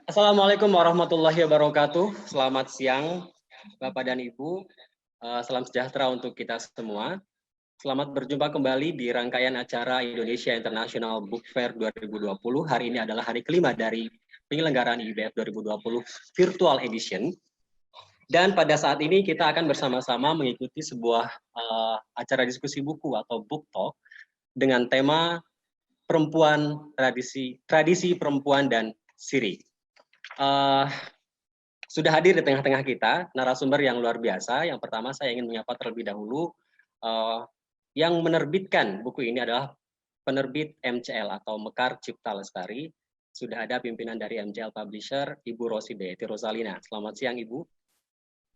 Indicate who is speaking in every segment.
Speaker 1: Assalamualaikum warahmatullahi wabarakatuh. Selamat siang, Bapak dan Ibu. Salam sejahtera untuk kita semua. Selamat berjumpa kembali di rangkaian acara Indonesia International Book Fair 2020. Hari ini adalah hari kelima dari penyelenggaraan IBF 2020 Virtual Edition. Dan pada saat ini kita akan bersama-sama mengikuti sebuah acara diskusi buku atau book talk dengan tema perempuan, tradisi perempuan dan siri. Sudah hadir di tengah-tengah kita narasumber yang luar biasa. Yang pertama saya ingin menyapa terlebih dahulu yang menerbitkan buku ini adalah penerbit MCL atau Mekar Cipta Lestari. Sudah ada pimpinan dari MCL Publisher, Ibu Rosidayati Rosalina. Selamat siang, Ibu.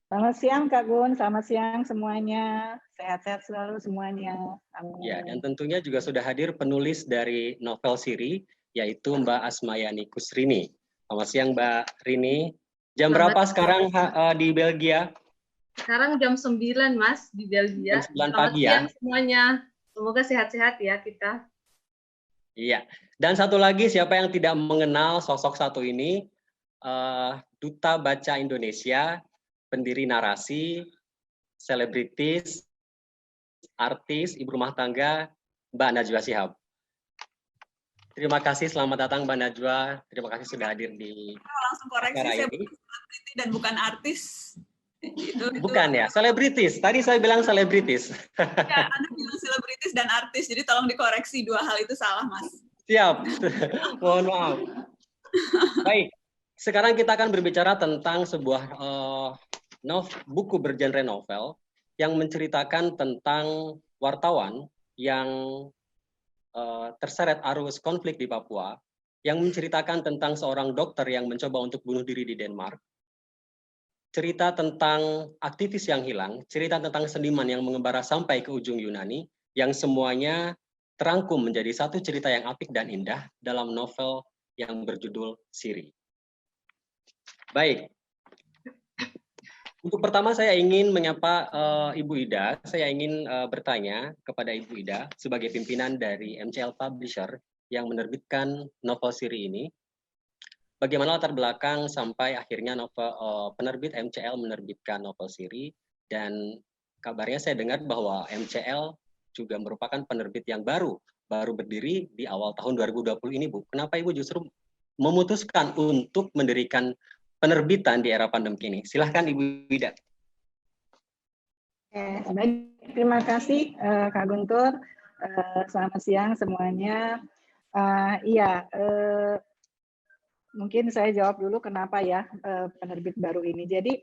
Speaker 2: Selamat siang, Kak Gun. Selamat siang semuanya. Sehat-sehat selalu semuanya. Amin.
Speaker 1: Ya, dan tentunya juga sudah hadir penulis dari novel siri, yaitu Mbak Asmayani Kusrini. Selamat siang, Mbak Rini. Jam berapa sekarang di Belgia?
Speaker 3: Sekarang jam 9, Mas, di Belgia.
Speaker 1: Jam 9 pagi ya.
Speaker 3: Selamat siang semuanya. Semoga sehat-sehat ya kita.
Speaker 1: Iya. Dan satu lagi, siapa yang tidak mengenal sosok satu ini, Duta Baca Indonesia, pendiri narasi, selebritis, artis, ibu rumah tangga, Mbak Najwa Shihab. Terima kasih, selamat datang Mbak Najwa. Terima kasih sudah hadir di
Speaker 4: langsung koreksi, saya bukan selebriti dan bukan artis.
Speaker 1: Bukan ya, selebritis. Tadi saya bilang selebritis.
Speaker 4: Ya, Anda bilang selebritis dan artis, jadi tolong dikoreksi, dua hal itu salah, Mas.
Speaker 1: Siap, mohon maaf. Baik, sekarang kita akan berbicara tentang sebuah buku bergenre novel yang menceritakan tentang wartawan yang terseret arus konflik di Papua, yang menceritakan tentang seorang dokter yang mencoba untuk bunuh diri di Denmark, cerita tentang aktivis yang hilang, cerita tentang seniman yang mengembara sampai ke ujung Yunani, yang semuanya terangkum menjadi satu cerita yang apik dan indah dalam novel yang berjudul Siri. Baik, untuk pertama saya ingin menyapa Ibu Ida. Saya ingin bertanya kepada Ibu Ida sebagai pimpinan dari MCL Publisher yang menerbitkan novel Siri ini. Bagaimana latar belakang sampai akhirnya penerbit MCL menerbitkan novel Siri, dan kabarnya saya dengar bahwa MCL juga merupakan penerbit yang baru berdiri di awal tahun 2020 ini, Bu. Kenapa Ibu justru memutuskan untuk mendirikan penerbitan di era pandemi ini? Silahkan Ibu Ida.
Speaker 2: Baik, terima kasih Kak Guntur. Selamat siang semuanya. Mungkin saya jawab dulu kenapa ya penerbit baru ini. Jadi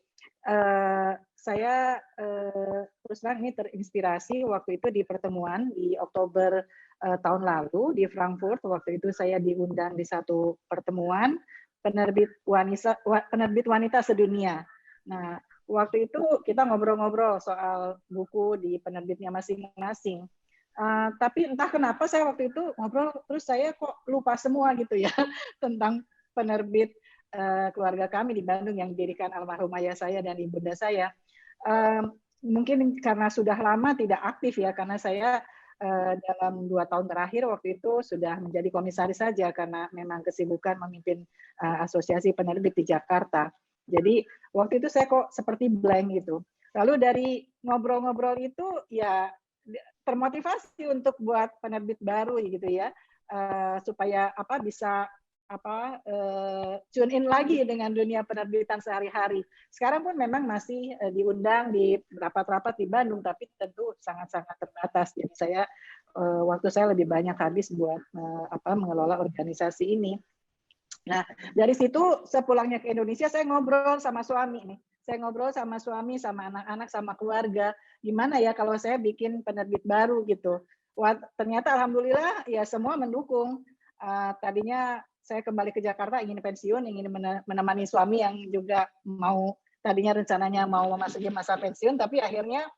Speaker 2: saya terus terang ini terinspirasi waktu itu di pertemuan di Oktober tahun lalu di Frankfurt. Waktu itu saya diundang di satu pertemuan penerbit wanita sedunia. Nah, waktu itu kita ngobrol-ngobrol soal buku di penerbitnya masing-masing. Tapi entah kenapa saya waktu itu ngobrol, terus saya kok lupa semua gitu ya tentang penerbit keluarga kami di Bandung yang didirikan almarhum ayah saya dan ibunda saya. Mungkin karena sudah lama tidak aktif ya, karena saya dalam 2 tahun terakhir waktu itu sudah menjadi komisaris saja karena memang kesibukan memimpin asosiasi penerbit di Jakarta. Jadi waktu itu saya kok seperti blank gitu. Lalu dari ngobrol-ngobrol itu ya termotivasi untuk buat penerbit baru gitu ya, supaya bisa tune in lagi dengan dunia penerbitan sehari-hari. Sekarang pun memang masih diundang di rapat-rapat di Bandung, tapi tentu sangat-sangat terbatas. Jadi waktu saya lebih banyak habis buat mengelola organisasi ini. Nah, dari situ sepulangnya ke Indonesia saya ngobrol sama suami nih. Saya ngobrol sama suami, sama anak-anak, sama keluarga. Gimana ya kalau saya bikin penerbit baru gitu. Wah, ternyata alhamdulillah ya semua mendukung. Tadinya saya kembali ke Jakarta ingin pensiun, ingin menemani suami yang juga tadinya rencananya mau memasuki masa pensiun, tapi akhirnya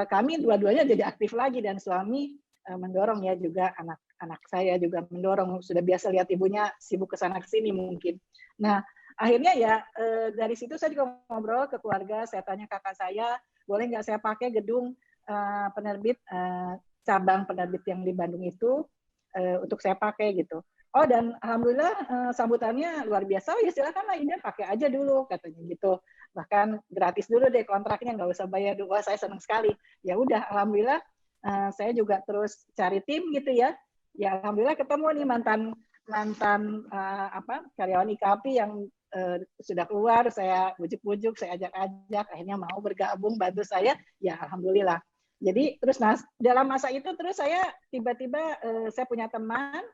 Speaker 2: kami dua-duanya jadi aktif lagi dan suami mendorong ya, juga anak saya juga mendorong, sudah biasa lihat ibunya sibuk kesana kesini mungkin. Nah akhirnya ya dari situ saya juga ngobrol ke keluarga, saya tanya kakak saya, boleh nggak saya pakai gedung penerbit cabang penerbit yang di Bandung itu untuk saya pakai gitu. Oh, dan alhamdulillah sambutannya luar biasa. Oh ya silakan lah Ida pakai aja dulu katanya gitu. Bahkan gratis dulu deh kontraknya, nggak usah bayar dulu. Wah, saya senang sekali. Ya udah, alhamdulillah saya juga terus cari tim gitu ya. Ya alhamdulillah ketemu nih mantan mantan karyawan IKP yang sudah keluar. Saya bujuk-bujuk, saya ajak-ajak, akhirnya mau bergabung bantu saya. Ya alhamdulillah. Jadi terus dalam masa itu terus saya tiba-tiba saya punya teman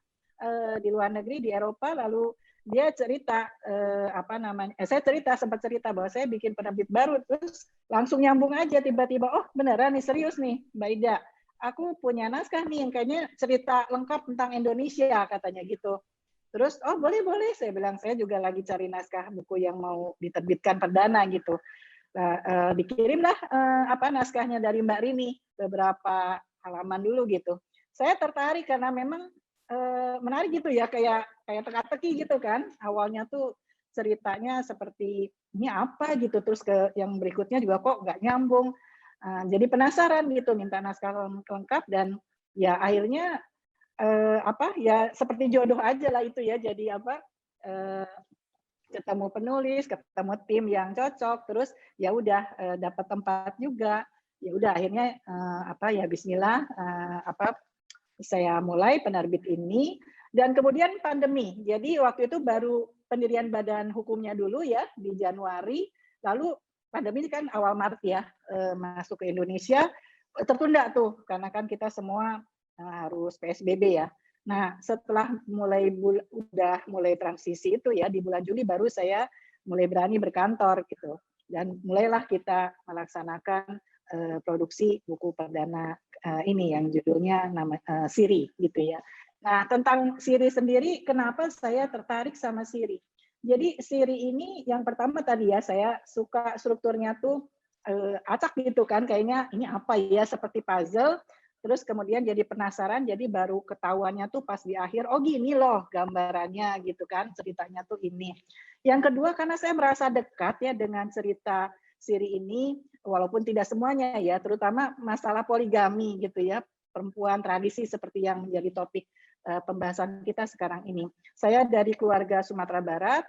Speaker 2: di luar negeri di Eropa, lalu dia cerita saya sempat cerita bahwa saya bikin penerbit baru, terus langsung nyambung aja tiba-tiba, oh beneran nih, serius nih Mbak Ida, aku punya naskah nih yang kayaknya cerita lengkap tentang Indonesia katanya gitu. Terus oh boleh saya bilang, saya juga lagi cari naskah buku yang mau diterbitkan perdana gitu. Nah, dikirimlah naskahnya dari Mbak Rini, beberapa halaman dulu gitu. Saya tertarik karena memang menarik gitu ya, kayak teka-teki gitu kan. Awalnya tuh ceritanya seperti ini apa gitu, terus ke yang berikutnya juga kok nggak nyambung. Jadi penasaran gitu, minta naskah lengkap, dan ya akhirnya ya seperti jodoh aja lah itu ya. Jadi ketemu penulis, ketemu tim yang cocok, terus ya udah dapat tempat juga. Ya udah akhirnya ya Bismillah saya mulai penerbit ini, dan kemudian pandemi. Jadi waktu itu baru pendirian badan hukumnya dulu ya di Januari, lalu pandemi kan awal Maret ya masuk ke Indonesia, tertunda tuh karena kan kita semua harus PSBB ya. Nah, setelah udah mulai transisi itu ya di bulan Juli baru saya mulai berani berkantor gitu. Dan mulailah kita melaksanakan produksi buku perdana ini yang judulnya Siri gitu ya. Nah, tentang Siri sendiri, kenapa saya tertarik sama Siri? Jadi Siri ini yang pertama tadi ya, saya suka strukturnya tuh acak gitu kan, kayaknya ini apa ya, seperti puzzle. Terus kemudian jadi penasaran, jadi baru ketahuannya tuh pas di akhir, oh gini loh gambarannya gitu kan, ceritanya tuh ini. Yang kedua karena saya merasa dekat ya dengan cerita Siri ini, walaupun tidak semuanya ya, terutama masalah poligami gitu ya, perempuan tradisi seperti yang menjadi topik pembahasan kita sekarang ini. Saya dari keluarga Sumatera Barat,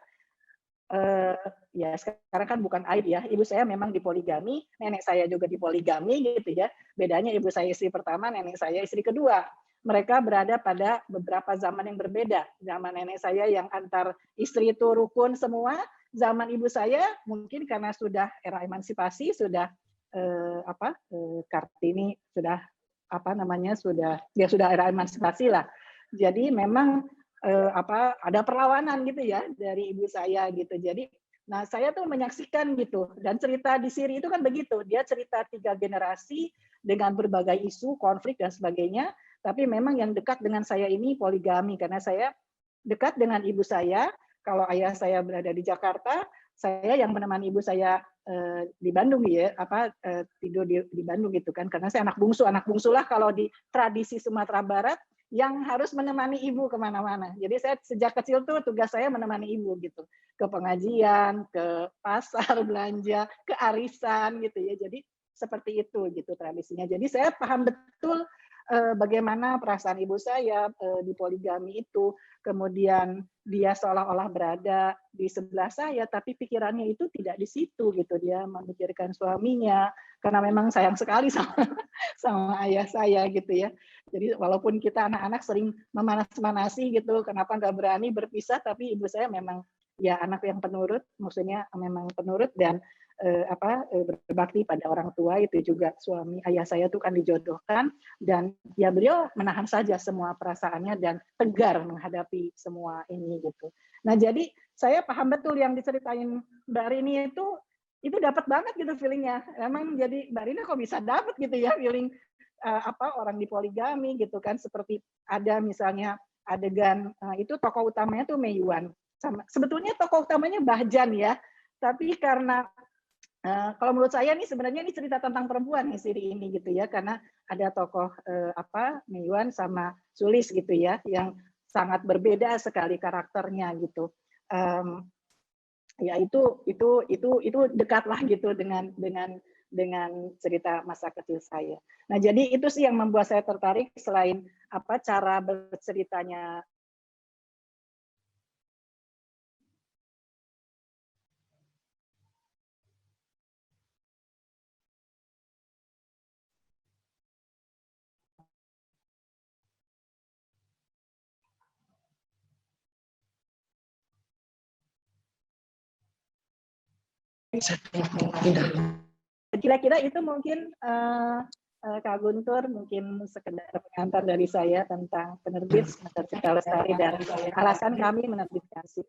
Speaker 2: ya sekarang kan bukan aib ya, ibu saya memang dipoligami, nenek saya juga dipoligami gitu ya. Bedanya ibu saya istri pertama, nenek saya istri kedua. Mereka berada pada beberapa zaman yang berbeda. Zaman nenek saya yang antar istri itu rukun semua, zaman ibu saya mungkin karena sudah era emansipasi, sudah Kartini sudah sudah era emansipasi lah. Jadi memang ada perlawanan gitu ya dari ibu saya gitu. Jadi nah saya tuh menyaksikan gitu, dan cerita di Siri itu kan begitu, dia cerita 3 generasi dengan berbagai isu, konflik dan sebagainya, tapi memang yang dekat dengan saya ini poligami karena saya dekat dengan ibu saya. Kalau ayah saya berada di Jakarta, saya yang menemani ibu saya di Bandung ya, tidur di Bandung gitu kan, karena saya anak bungsu lah kalau di tradisi Sumatera Barat yang harus menemani ibu kemana-mana. Jadi saya sejak kecil tuh tugas saya menemani ibu gitu, ke pengajian, ke pasar belanja, ke arisan gitu ya. Jadi seperti itu gitu tradisinya. Jadi saya paham betul bagaimana perasaan ibu saya di poligami itu. Kemudian dia seolah-olah berada di sebelah saya, tapi pikirannya itu tidak di situ gitu. Dia memikirkan suaminya karena memang sayang sekali sama ayah saya gitu ya. Jadi walaupun kita anak-anak sering memanas-manasi gitu, kenapa nggak berani berpisah, tapi ibu saya memang ya anak yang penurut, maksudnya memang penurut dan berbakti pada orang tua. Itu juga suami ayah saya tuh kan dijodohkan, dan ya beliau menahan saja semua perasaannya dan tegar menghadapi semua ini gitu. Nah jadi saya paham betul yang diceritain Mbak Rini itu dapat banget gitu feelingnya. Emang jadi Mbak Rini kok bisa dapat gitu ya feeling orang di poligami gitu kan, seperti ada misalnya adegan itu tokoh utamanya tuh Meiyuan. Sebetulnya tokoh utamanya Bahjan ya, tapi karena kalau menurut saya nih sebenarnya ini cerita tentang perempuan nih Siri ini gitu ya, karena ada tokoh Meiyuan sama Sulis gitu ya, yang sangat berbeda sekali karakternya gitu. Ya itu dekatlah gitu dengan cerita masa kecil saya. Nah jadi itu sih yang membuat saya tertarik, selain cara berceritanya Kira-kira itu mungkin Kak Guntur, mungkin sekedar pengantar dari saya tentang penerbit Semester Cipta Lestari dan alasan kami menerbitkan SIP.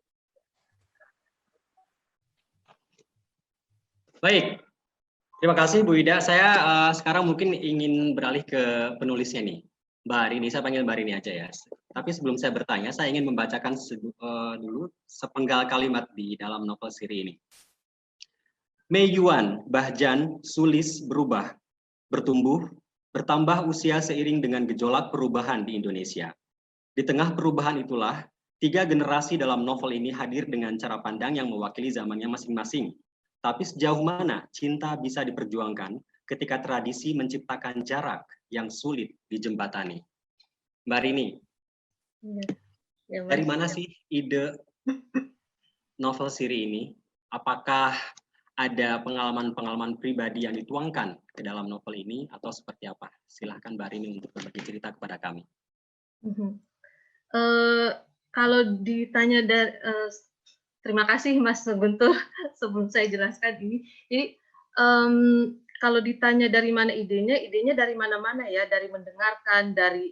Speaker 1: Baik, terima kasih Bu Ida. Saya sekarang mungkin ingin beralih ke penulisnya nih, Mbak Arini. Saya panggil Mbak Arini aja ya. Tapi sebelum saya bertanya, saya ingin membacakan dulu sepenggal kalimat di dalam novel siri ini. Mei Yuan, Bahjan, Sulis berubah, bertumbuh, bertambah usia seiring dengan gejolak perubahan di Indonesia. Di tengah perubahan itulah, 3 generasi dalam novel ini hadir dengan cara pandang yang mewakili zamannya masing-masing. Tapi sejauh mana cinta bisa diperjuangkan ketika tradisi menciptakan jarak yang sulit dijembatani? Mbak Rini, dari mana sih ide novel siri ini? Apakah ada pengalaman-pengalaman pribadi yang dituangkan ke dalam novel ini atau seperti apa? Silahkan Mbak Rini untuk berbagi cerita kepada kami.
Speaker 3: Kalau ditanya dari terima kasih Mas Guntur sebelum saya jelaskan ini. Jadi kalau ditanya dari mana idenya dari mana-mana ya, dari mendengarkan, dari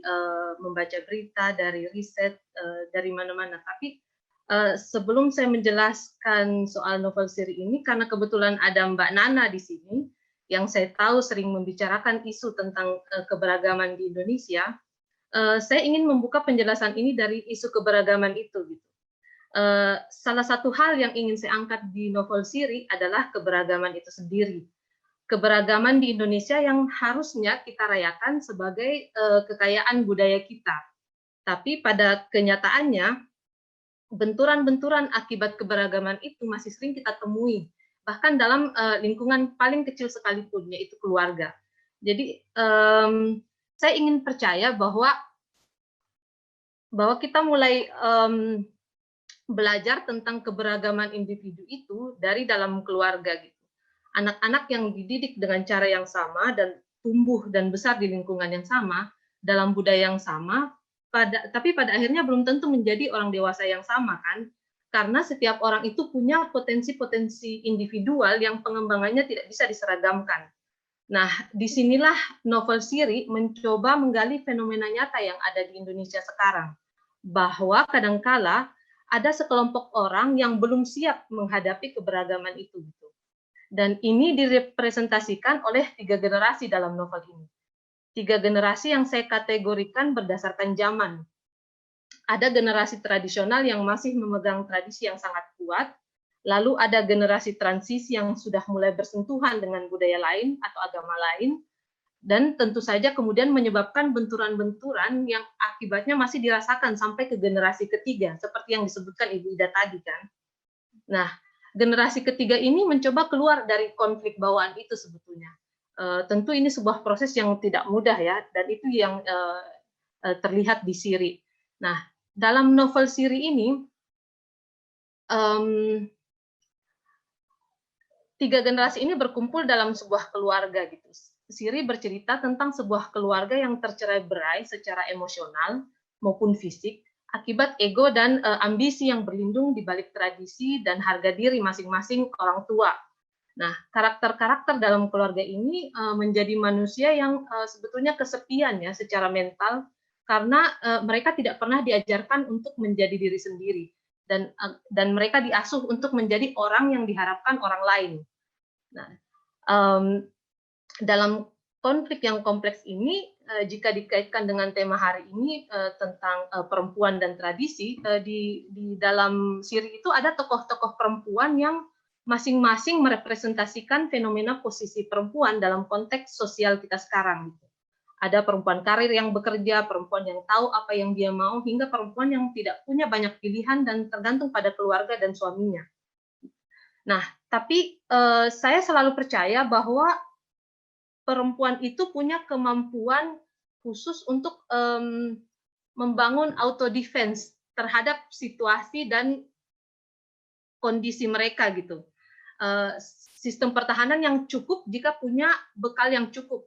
Speaker 3: membaca berita, dari riset, dari mana-mana. Tapi sebelum saya menjelaskan soal novel siri ini, karena kebetulan ada Mbak Nana di sini, yang saya tahu sering membicarakan isu tentang keberagaman di Indonesia, saya ingin membuka penjelasan ini dari isu keberagaman itu. Gitu. Salah satu hal yang ingin saya angkat di novel siri adalah keberagaman itu sendiri. Keberagaman di Indonesia yang harusnya kita rayakan sebagai kekayaan budaya kita. Tapi pada kenyataannya, benturan-benturan akibat keberagaman itu masih sering kita temui, bahkan dalam lingkungan paling kecil sekalipun, yaitu keluarga. Jadi saya ingin percaya bahwa kita mulai belajar tentang keberagaman individu itu dari dalam keluarga gitu. Anak-anak yang dididik dengan cara yang sama dan tumbuh dan besar di lingkungan yang sama, dalam budaya yang sama, tapi pada akhirnya belum tentu menjadi orang dewasa yang sama kan, karena setiap orang itu punya potensi-potensi individual yang pengembangannya tidak bisa diseragamkan. Nah, disinilah novel siri mencoba menggali fenomena nyata yang ada di Indonesia sekarang, bahwa kadangkala ada sekelompok orang yang belum siap menghadapi keberagaman itu. Dan ini direpresentasikan oleh 3 generasi dalam novel ini. 3 generasi yang saya kategorikan berdasarkan zaman. Ada generasi tradisional yang masih memegang tradisi yang sangat kuat, lalu ada generasi transisi yang sudah mulai bersentuhan dengan budaya lain atau agama lain, dan tentu saja kemudian menyebabkan benturan-benturan yang akibatnya masih dirasakan sampai ke generasi ketiga, seperti yang disebutkan Ibu Ida tadi kan. Nah, generasi ketiga ini mencoba keluar dari konflik bawaan itu sebetulnya. Tentu ini sebuah proses yang tidak mudah ya, dan itu yang terlihat di siri. Nah, dalam novel siri ini 3 generasi ini berkumpul dalam sebuah keluarga gitu. Siri bercerita tentang sebuah keluarga yang tercerai-berai secara emosional maupun fisik akibat ego dan ambisi yang berlindung di balik tradisi dan harga diri masing-masing orang tua. Nah, karakter-karakter dalam keluarga ini menjadi manusia yang sebetulnya kesepian ya secara mental, karena mereka tidak pernah diajarkan untuk menjadi diri sendiri, dan mereka diasuh untuk menjadi orang yang diharapkan orang lain. Nah, dalam konflik yang kompleks ini, jika dikaitkan dengan tema hari ini tentang perempuan dan tradisi, di dalam siri itu ada tokoh-tokoh perempuan yang masing-masing merepresentasikan fenomena posisi perempuan dalam konteks sosial kita sekarang. Ada perempuan karir yang bekerja, perempuan yang tahu apa yang dia mau, hingga perempuan yang tidak punya banyak pilihan dan tergantung pada keluarga dan suaminya. Nah, tapi saya selalu percaya bahwa perempuan itu punya kemampuan khusus untuk membangun auto defense terhadap situasi dan kondisi mereka gitu. Sistem pertahanan yang cukup jika punya bekal yang cukup.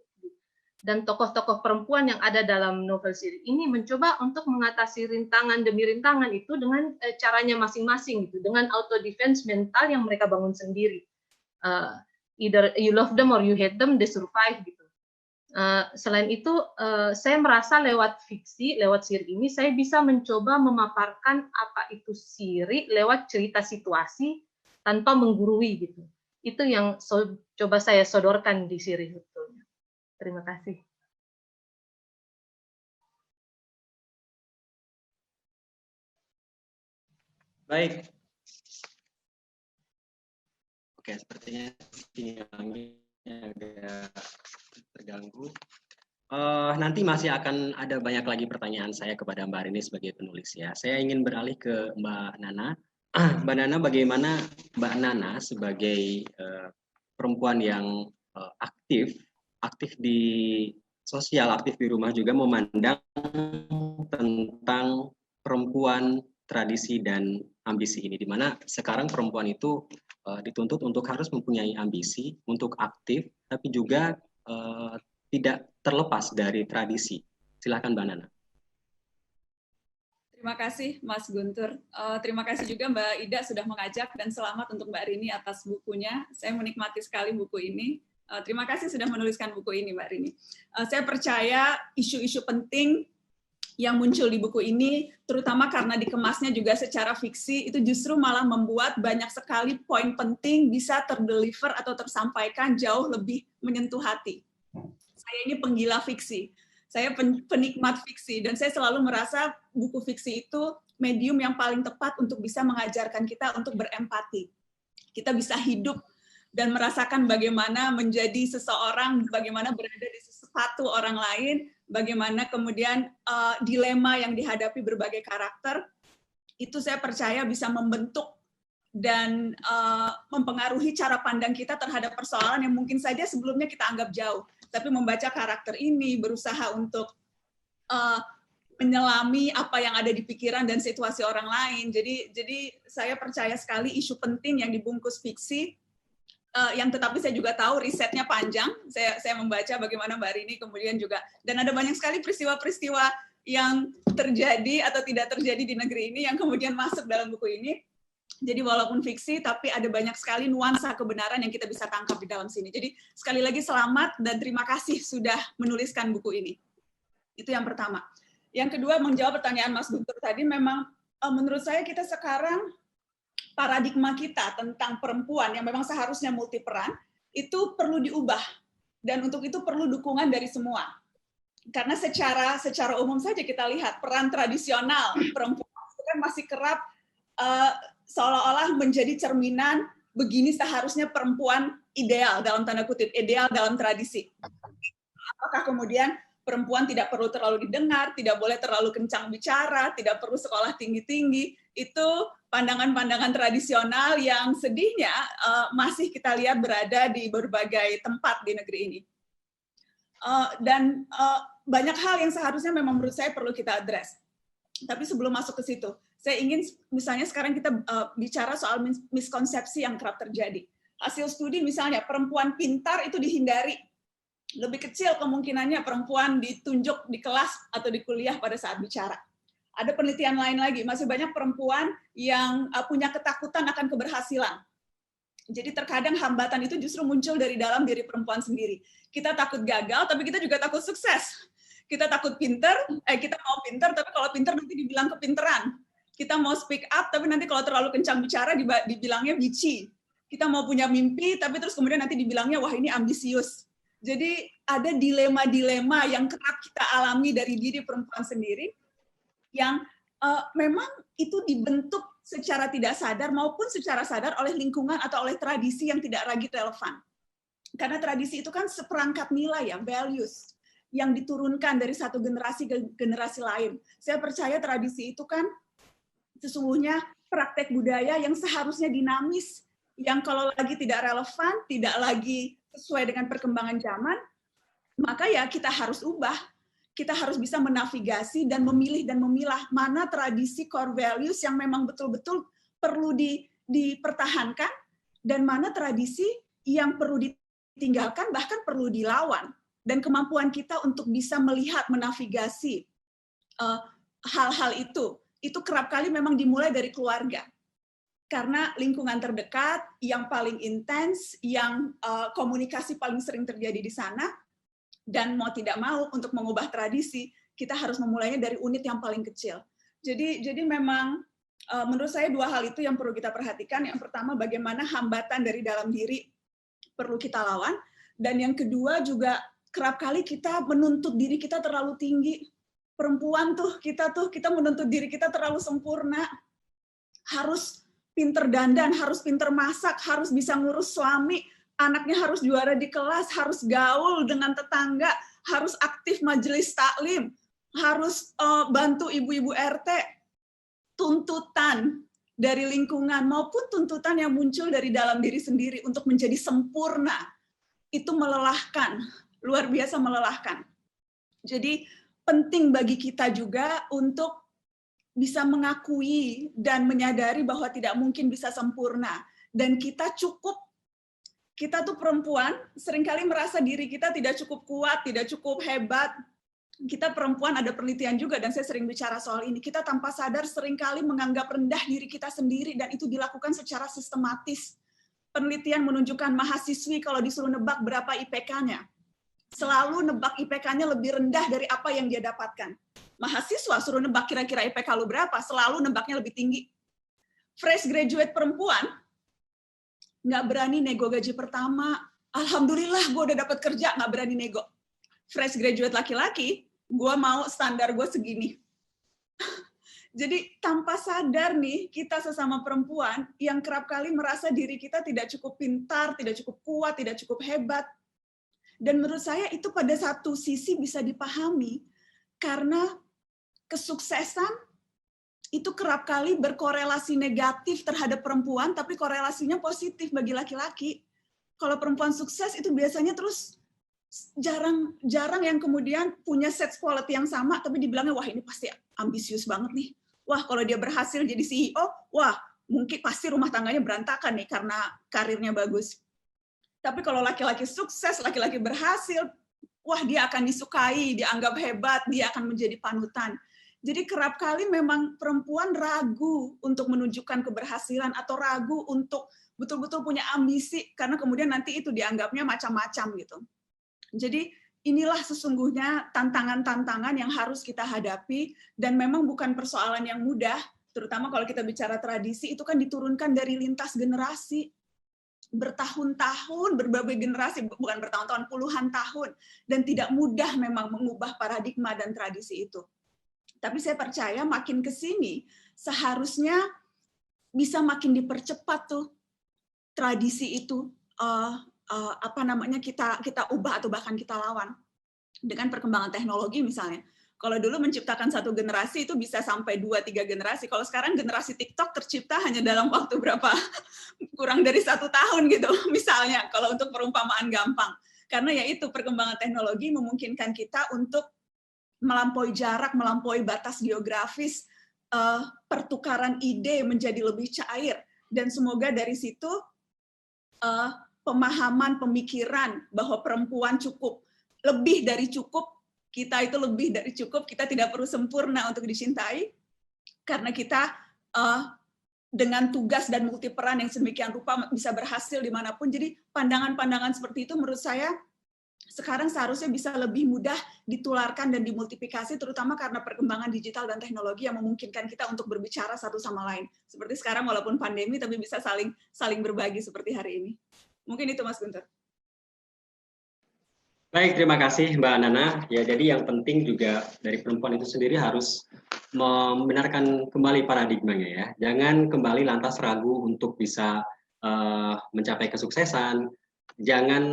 Speaker 3: Dan tokoh-tokoh perempuan yang ada dalam novel siri ini mencoba untuk mengatasi rintangan demi rintangan itu dengan caranya masing-masing gitu, dengan auto defense mental yang mereka bangun sendiri. either you love them or you hate them, they survive gitu. Selain itu, saya merasa lewat fiksi, lewat siri ini, saya bisa mencoba memaparkan apa itu siri lewat cerita situasi tanpa menggurui gitu. Itu yang coba saya sodorkan di siri sebetulnya. Terima kasih.
Speaker 1: Baik. Oke, sepertinya sinyalnya agak terganggu. Nanti masih akan ada banyak lagi pertanyaan saya kepada Mbak Rini sebagai penulis ya. Saya ingin beralih ke Mbak Nana. Mbak Nana, bagaimana Mbak Nana sebagai perempuan yang aktif di sosial, aktif di rumah juga memandang tentang perempuan, tradisi dan ambisi ini, di mana sekarang perempuan itu dituntut untuk harus mempunyai ambisi, untuk aktif, tapi juga tidak terlepas dari tradisi. Silakan Mbak Nana.
Speaker 4: Terima kasih Mas Guntur. Terima kasih juga Mbak Ida sudah mengajak, dan selamat untuk Mbak Rini atas bukunya. Saya menikmati sekali buku ini. Terima kasih sudah menuliskan buku ini Mbak Rini. Saya percaya isu-isu penting yang muncul di buku ini, terutama karena dikemasnya juga secara fiksi, itu justru malah membuat banyak sekali poin penting bisa terdeliver atau tersampaikan jauh lebih menyentuh hati. Saya ini penggila fiksi, saya penikmat fiksi, dan saya selalu merasa buku fiksi itu medium yang paling tepat untuk bisa mengajarkan kita untuk berempati. Kita bisa hidup dan merasakan bagaimana menjadi seseorang, bagaimana berada di sepatu orang lain, bagaimana kemudian dilema yang dihadapi berbagai karakter, itu saya percaya bisa membentuk dan mempengaruhi cara pandang kita terhadap persoalan yang mungkin saja sebelumnya kita anggap jauh. Tapi membaca karakter ini, berusaha untuk menyelami apa yang ada di pikiran dan situasi orang lain. Jadi saya percaya sekali isu penting yang dibungkus fiksi, yang tetapi saya juga tahu risetnya panjang. Saya membaca bagaimana Mbak Rini kemudian juga, dan ada banyak sekali peristiwa-peristiwa yang terjadi atau tidak terjadi di negeri ini yang kemudian masuk dalam buku ini. Jadi walaupun fiksi, tapi ada banyak sekali nuansa kebenaran yang kita bisa tangkap di dalam sini. Jadi sekali lagi selamat dan terima kasih sudah menuliskan buku ini. Itu yang pertama. Yang kedua, menjawab pertanyaan Mas Guntur tadi, memang menurut saya kita sekarang paradigma kita tentang perempuan yang memang seharusnya multiperan itu perlu diubah, dan untuk itu perlu dukungan dari semua. Karena secara umum saja kita lihat peran tradisional perempuan itu kan masih kerap seolah-olah menjadi cerminan begini seharusnya perempuan ideal dalam tanda kutip, ideal dalam tradisi. Apakah kemudian perempuan tidak perlu terlalu didengar, tidak boleh terlalu kencang bicara, tidak perlu sekolah tinggi-tinggi, itu pandangan-pandangan tradisional yang sedihnya masih kita lihat berada di berbagai tempat di negeri ini. Dan banyak hal yang seharusnya memang menurut saya perlu kita address. Tapi sebelum masuk ke situ, saya ingin misalnya sekarang kita bicara soal miskonsepsi yang kerap terjadi. Hasil studi misalnya, perempuan pintar itu dihindari. Lebih kecil kemungkinannya perempuan ditunjuk di kelas atau di kuliah pada saat bicara. Ada penelitian lain lagi, masih banyak perempuan yang punya ketakutan akan keberhasilan. Jadi terkadang hambatan itu justru muncul dari dalam diri perempuan sendiri. Kita takut gagal, tapi kita juga takut sukses. Kita takut pinter, kita mau pinter, tapi kalau pinter nanti dibilang kepinteran. Kita mau speak up, tapi nanti kalau terlalu kencang bicara dibilangnya bici. Kita mau punya mimpi, tapi terus kemudian nanti dibilangnya wah ini ambisius. Jadi ada dilema-dilema yang kerap kita alami dari diri perempuan sendiri, yang memang itu dibentuk secara tidak sadar maupun secara sadar oleh lingkungan atau oleh tradisi yang tidak lagi relevan. Karena tradisi itu kan seperangkat nilai ya, values, yang diturunkan dari satu generasi ke generasi lain. Saya percaya tradisi itu kan sesungguhnya praktek budaya yang seharusnya dinamis, yang kalau lagi tidak relevan, tidak lagi sesuai dengan perkembangan zaman, maka ya kita harus ubah. Kita harus bisa menavigasi dan memilih dan memilah mana tradisi core values yang memang betul-betul perlu dipertahankan, dan mana tradisi yang perlu ditinggalkan, bahkan perlu dilawan. Dan kemampuan kita untuk bisa melihat, menavigasi hal-hal itu kerap kali memang dimulai dari keluarga. karena lingkungan terdekat yang paling intens, yang komunikasi paling sering terjadi di sana, dan mau tidak mau untuk mengubah tradisi, kita harus memulainya dari unit yang paling kecil. Jadi memang menurut saya dua hal itu yang perlu kita perhatikan. Yang pertama, bagaimana hambatan dari dalam diri perlu kita lawan, dan yang kedua juga kerap kali kita menuntut diri kita terlalu tinggi. Perempuan kita menuntut diri kita terlalu sempurna. Harus pinter dandan, harus pinter masak, harus bisa ngurus suami, anaknya harus juara di kelas, harus gaul dengan tetangga, harus aktif majelis taklim, harus bantu ibu-ibu RT. Tuntutan dari lingkungan maupun tuntutan yang muncul dari dalam diri sendiri untuk menjadi sempurna, itu melelahkan, luar biasa melelahkan. Jadi penting bagi kita juga untuk bisa mengakui dan menyadari bahwa tidak mungkin bisa sempurna. Dan kita tuh perempuan, seringkali merasa diri kita tidak cukup kuat, tidak cukup hebat. Kita perempuan, ada penelitian juga, dan saya sering bicara soal ini, kita tanpa sadar seringkali menganggap rendah diri kita sendiri, dan itu dilakukan secara sistematis. Penelitian menunjukkan mahasiswi kalau disuruh nebak berapa IPK-nya, selalu nebak IPK-nya lebih rendah dari apa yang dia dapatkan. Mahasiswa suruh nebak kira-kira IPK lu berapa, selalu nebaknya lebih tinggi. Fresh graduate perempuan, nggak berani nego gaji pertama. Alhamdulillah gue udah dapat kerja, nggak berani nego. Fresh graduate laki-laki, gue mau standar gue segini. Jadi tanpa sadar nih, kita sesama perempuan yang kerap kali merasa diri kita tidak cukup pintar, tidak cukup kuat, tidak cukup hebat. Dan menurut saya itu pada satu sisi bisa dipahami, karena kesuksesan itu kerap kali berkorelasi negatif terhadap perempuan, tapi korelasinya positif bagi laki-laki. Kalau perempuan sukses itu biasanya terus jarang yang kemudian punya set quality yang sama, tapi dibilangnya, wah ini pasti ambisius banget nih. Wah kalau dia berhasil jadi CEO, wah mungkin pasti rumah tangganya berantakan nih karena karirnya bagus. Tapi kalau laki-laki sukses, laki-laki berhasil, wah dia akan disukai, dianggap hebat, dia akan menjadi panutan. Jadi kerap kali memang perempuan ragu untuk menunjukkan keberhasilan atau ragu untuk betul-betul punya ambisi, karena kemudian nanti itu dianggapnya macam-macam gitu. Jadi inilah sesungguhnya tantangan-tantangan yang harus kita hadapi, dan memang bukan persoalan yang mudah, terutama kalau kita bicara tradisi, itu kan diturunkan dari lintas generasi, bertahun-tahun, berbagai generasi, bukan bertahun-tahun, puluhan tahun, dan tidak mudah memang mengubah paradigma dan tradisi itu. Tapi saya percaya makin ke sini seharusnya bisa makin dipercepat tuh tradisi itu, kita ubah atau bahkan kita lawan dengan perkembangan teknologi misalnya. Kalau dulu menciptakan satu generasi itu bisa sampai 2-3 generasi. Kalau sekarang generasi TikTok tercipta hanya dalam waktu berapa? Kurang dari 1 tahun gitu misalnya, kalau untuk perumpamaan gampang. Karena ya itu, perkembangan teknologi memungkinkan kita untuk melampaui jarak, melampaui batas geografis, pertukaran ide menjadi lebih cair. Dan semoga dari situ pemahaman, pemikiran bahwa perempuan cukup, lebih dari cukup, kita itu lebih dari cukup, kita tidak perlu sempurna untuk dicintai, karena kita dengan tugas dan multiperan yang sedemikian rupa bisa berhasil dimanapun. Jadi pandangan-pandangan seperti itu menurut saya sekarang seharusnya bisa lebih mudah ditularkan dan dimultiplikasi, terutama karena perkembangan digital dan teknologi yang memungkinkan kita untuk berbicara satu sama lain. Seperti sekarang walaupun pandemi, tapi bisa saling berbagi seperti hari ini. Mungkin itu Mas Guntur.
Speaker 1: Baik, terima kasih Mbak Nana. Ya, jadi yang penting juga dari perempuan itu sendiri harus membenarkan kembali paradigmanya ya. Jangan kembali lantas ragu untuk bisa mencapai kesuksesan. Jangan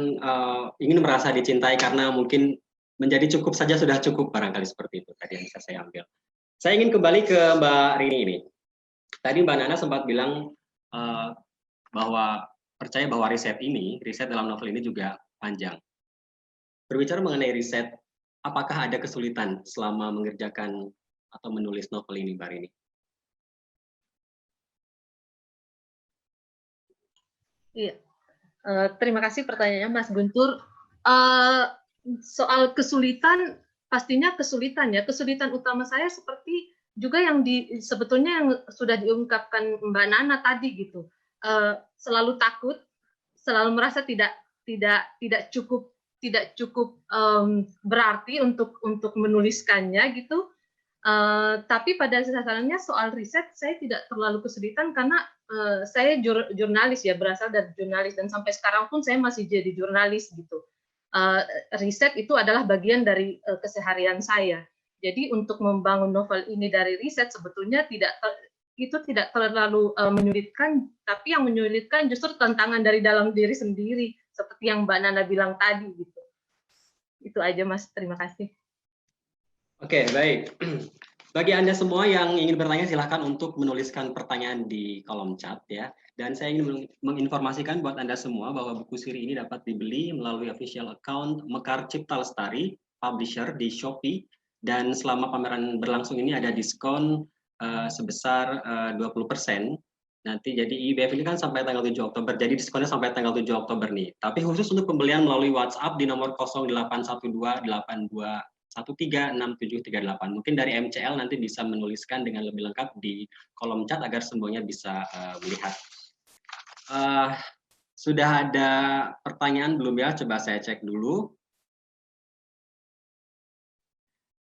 Speaker 1: ingin merasa dicintai karena mungkin menjadi cukup saja sudah cukup, barangkali seperti itu tadi yang bisa saya ambil. Saya ingin kembali ke Mbak Rini ini. Tadi Mbak Nana sempat bilang bahwa percaya bahwa riset dalam novel ini juga panjang. Berbicara mengenai riset, apakah ada kesulitan selama mengerjakan atau menulis novel ini, Mbak Rini?
Speaker 3: Iya. Terima kasih pertanyaannya Mas Guntur. Soal kesulitan, pastinya kesulitan ya. Kesulitan utama saya seperti juga yang sebetulnya yang sudah diungkapkan Mbak Nana tadi gitu, selalu takut, selalu merasa tidak cukup berarti untuk menuliskannya gitu. Tapi pada dasarnya soal riset saya tidak terlalu kesulitan karena saya jurnalis ya, berasal dari jurnalis dan sampai sekarang pun saya masih jadi jurnalis gitu. Riset itu adalah bagian dari keseharian saya. Jadi untuk membangun novel ini dari riset sebetulnya tidak terlalu menyulitkan, tapi yang menyulitkan justru tantangan dari dalam diri sendiri, seperti yang Mbak Nana bilang tadi gitu. Itu aja Mas, terima kasih.
Speaker 1: Oke, baik. Bagi Anda semua yang ingin bertanya, silahkan untuk menuliskan pertanyaan di kolom chat ya. Dan saya ingin menginformasikan buat Anda semua bahwa buku siri ini dapat dibeli melalui official account Mekar Cipta Lestari, publisher di Shopee. Dan selama pameran berlangsung ini ada diskon sebesar 20%. Nanti jadi IBF ini kan sampai tanggal 7 Oktober, jadi diskonnya sampai tanggal 7 Oktober nih. Tapi khusus untuk pembelian melalui WhatsApp di nomor 081282136738. Mungkin dari MCL nanti bisa menuliskan dengan lebih lengkap di kolom chat agar semuanya bisa melihat. Sudah ada pertanyaan belum ya? Coba saya cek dulu.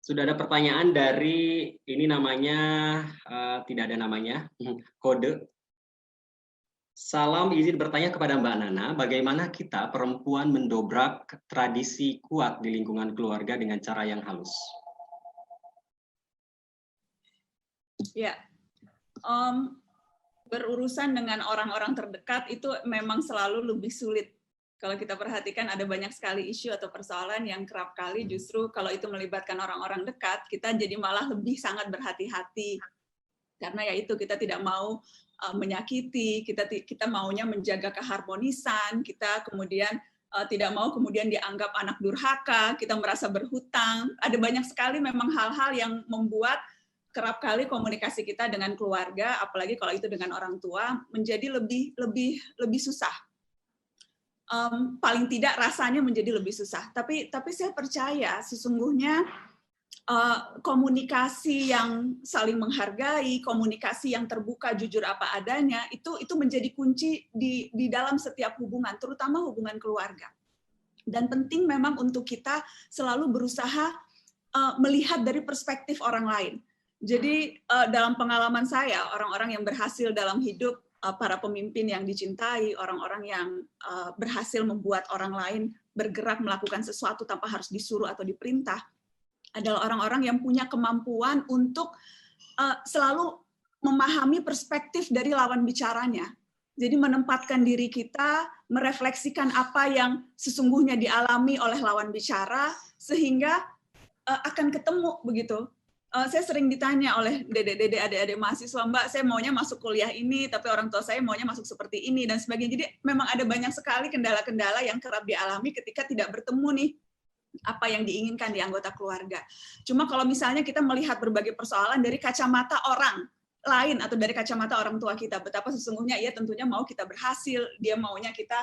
Speaker 1: Sudah ada pertanyaan dari, ini namanya, tidak ada namanya, kode. Salam, izin bertanya kepada Mbak Nana, bagaimana kita perempuan mendobrak tradisi kuat di lingkungan keluarga dengan cara yang halus?
Speaker 4: Ya, berurusan dengan orang-orang terdekat itu memang selalu lebih sulit. Kalau kita perhatikan ada banyak sekali isu atau persoalan yang kerap kali justru kalau itu melibatkan orang-orang dekat, kita jadi malah lebih sangat berhati-hati. Karena ya itu, kita tidak mau menyakiti, kita maunya menjaga keharmonisan, kita kemudian tidak mau kemudian dianggap anak durhaka, kita merasa berhutang. Ada banyak sekali memang hal-hal yang membuat kerap kali komunikasi kita dengan keluarga, apalagi kalau itu dengan orang tua, menjadi lebih susah. Paling tidak rasanya menjadi lebih susah. Tapi saya percaya sesungguhnya komunikasi yang saling menghargai, komunikasi yang terbuka, jujur apa adanya, itu menjadi kunci di dalam setiap hubungan, terutama hubungan keluarga. Dan penting memang untuk kita selalu berusaha melihat dari perspektif orang lain. Jadi dalam pengalaman saya, orang-orang yang berhasil dalam hidup, para pemimpin yang dicintai, orang-orang yang berhasil membuat orang lain bergerak melakukan sesuatu tanpa harus disuruh atau diperintah, adalah orang-orang yang punya kemampuan untuk selalu memahami perspektif dari lawan bicaranya. Jadi menempatkan diri kita, merefleksikan apa yang sesungguhnya dialami oleh lawan bicara, sehingga akan ketemu begitu. Saya sering ditanya oleh dede-dede, adik-adik mahasiswa, Mbak, saya maunya masuk kuliah ini, tapi orang tua saya maunya masuk seperti ini, dan sebagainya. Jadi memang ada banyak sekali kendala-kendala yang kerap dialami ketika tidak bertemu nih apa yang diinginkan di anggota keluarga. Cuma kalau misalnya kita melihat berbagai persoalan dari kacamata orang lain atau dari kacamata orang tua kita, betapa sesungguhnya ia tentunya mau kita berhasil, dia maunya kita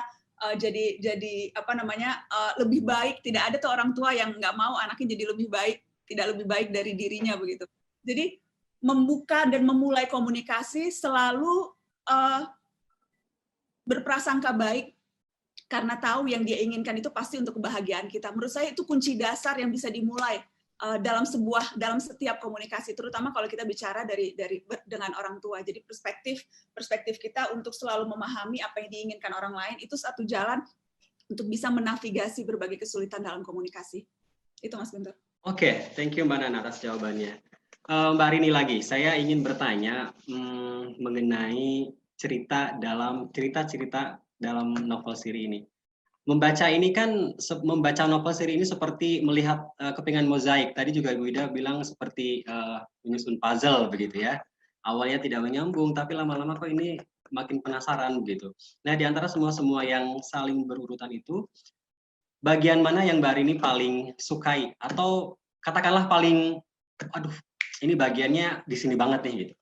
Speaker 4: jadi apa namanya lebih baik. Tidak ada tuh orang tua yang nggak mau anaknya jadi lebih baik, tidak lebih baik dari dirinya begitu. Jadi membuka dan memulai komunikasi selalu berprasangka baik, karena tahu yang dia inginkan itu pasti untuk kebahagiaan kita. Menurut saya itu kunci dasar yang bisa dimulai dalam setiap komunikasi, terutama kalau kita bicara dengan orang tua. Jadi perspektif kita untuk selalu memahami apa yang diinginkan orang lain itu satu jalan untuk bisa menavigasi berbagai kesulitan dalam komunikasi. Itu Mas Guntur.
Speaker 1: Oke, thank you Mbak Nana atas jawabannya. Mbak Rini lagi, saya ingin bertanya mengenai cerita dalam novel siri ini. Membaca novel siri ini seperti melihat kepingan mozaik. Tadi juga Ibu Ida bilang seperti menyusun puzzle begitu ya. Awalnya tidak menyambung, tapi lama-lama kok ini makin penasaran begitu. Nah, di antara semua yang saling berurutan itu, bagian mana yang Mbak Rini paling sukai? Atau katakanlah paling, aduh, ini bagiannya di sini banget nih gitu.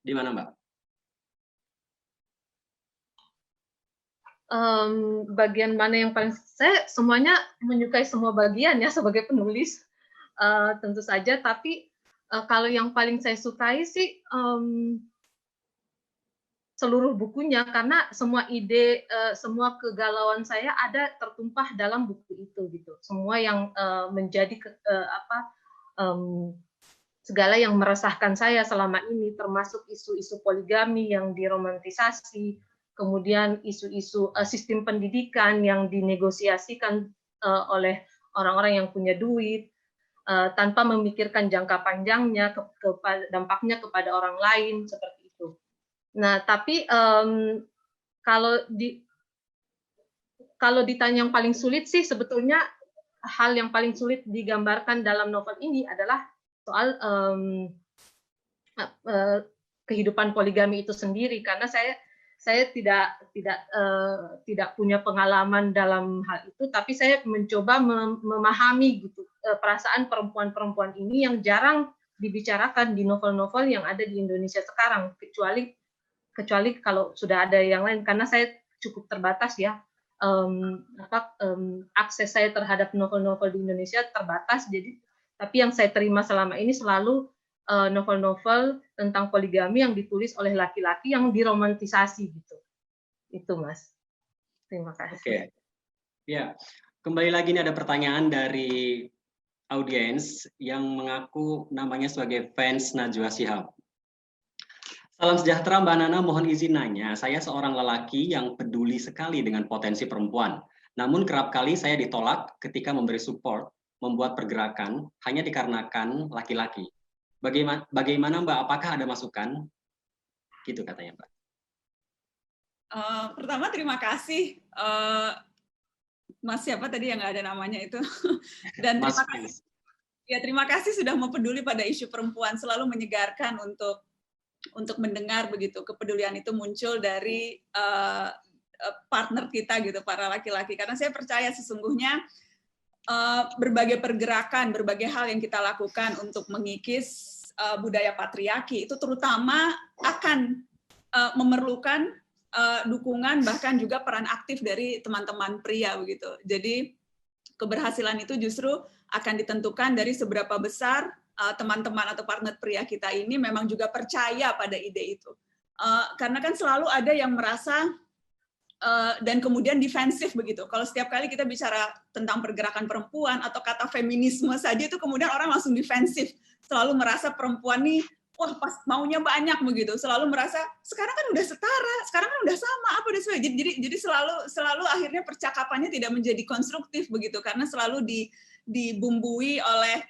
Speaker 1: Di mana Mbak?
Speaker 3: Bagian mana yang paling, saya semuanya menyukai semua bagian ya sebagai penulis tentu saja, tapi Kalau yang paling saya sukai sih seluruh bukunya, karena semua ide, semua kegalauan saya ada tertumpah dalam buku itu gitu. Semua yang menjadi segala yang meresahkan saya selama ini, termasuk isu-isu poligami yang diromantisasi, kemudian isu-isu sistem pendidikan yang dinegosiasikan oleh orang-orang yang punya duit, tanpa memikirkan jangka panjangnya, dampaknya kepada orang lain, seperti itu. Nah, tapi kalau ditanya yang paling sulit sih, sebetulnya hal yang paling sulit digambarkan dalam novel ini adalah soal kehidupan poligami itu sendiri, karena saya tidak punya pengalaman dalam hal itu, tapi saya mencoba memahami gitu perasaan perempuan-perempuan ini yang jarang dibicarakan di novel-novel yang ada di Indonesia sekarang, kecuali kalau sudah ada yang lain, karena saya cukup terbatas ya, akses saya terhadap novel-novel di Indonesia terbatas, jadi tapi yang saya terima selama ini selalu novel-novel tentang poligami yang ditulis oleh laki-laki yang diromantisasi gitu. Itu Mas. Terima kasih.
Speaker 1: Oke. Ya, kembali lagi nih ada pertanyaan dari audiens yang mengaku namanya sebagai fans Najwa Shihab. Salam sejahtera Mbak Nana, mohon izin nanya, saya seorang lelaki yang peduli sekali dengan potensi perempuan. Namun kerap kali saya ditolak ketika memberi support, membuat pergerakan, hanya dikarenakan laki-laki. Bagaimana Mbak, apakah ada masukan? Gitu katanya Mbak.
Speaker 4: Pertama terima kasih. Mas siapa tadi yang nggak ada namanya itu? Dan terima kasih sudah mau peduli pada isu perempuan, selalu menyegarkan untuk mendengar begitu kepedulian itu muncul dari partner kita gitu, para laki-laki. Karena saya percaya sesungguhnya berbagai pergerakan, berbagai hal yang kita lakukan untuk mengikis budaya patriarki itu terutama akan memerlukan dukungan, bahkan juga peran aktif dari teman-teman pria begitu. Jadi keberhasilan itu justru akan ditentukan dari seberapa besar teman-teman atau partner pria kita ini memang juga percaya pada ide itu. Karena kan selalu ada yang merasa dan kemudian defensif begitu. Kalau setiap kali kita bicara tentang pergerakan perempuan atau kata feminisme saja itu kemudian orang langsung defensif. Selalu merasa perempuan nih, wah pas maunya banyak begitu. Selalu merasa sekarang kan udah setara, sekarang kan udah sama, apa udah sesuai. Jadi selalu akhirnya percakapannya tidak menjadi konstruktif begitu karena selalu dibumbui oleh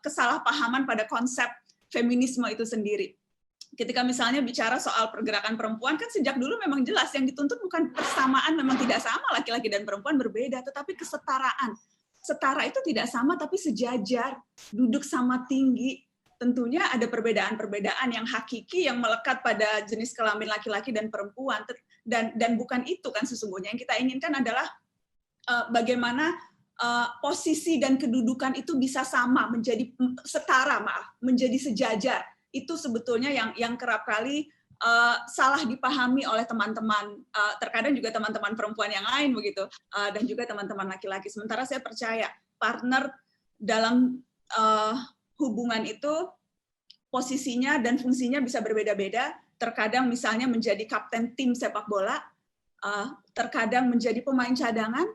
Speaker 4: kesalahpahaman pada konsep feminisme itu sendiri. Ketika misalnya bicara soal pergerakan perempuan, kan sejak dulu memang jelas yang dituntut bukan persamaan, memang tidak sama laki-laki dan perempuan berbeda, tetapi kesetaraan. Setara itu tidak sama tapi sejajar, duduk sama tinggi. Tentunya ada perbedaan-perbedaan yang hakiki yang melekat pada jenis kelamin laki-laki dan perempuan, dan bukan itu kan sesungguhnya. Yang kita inginkan adalah bagaimana posisi dan kedudukan itu bisa sama, menjadi setara, menjadi sejajar. Itu sebetulnya yang kerap kali salah dipahami oleh teman-teman, terkadang juga teman-teman perempuan yang lain begitu, dan juga teman-teman laki-laki. Sementara saya percaya partner dalam hubungan itu posisinya dan fungsinya bisa berbeda-beda. Terkadang misalnya menjadi kapten tim sepak bola, terkadang menjadi pemain cadangan,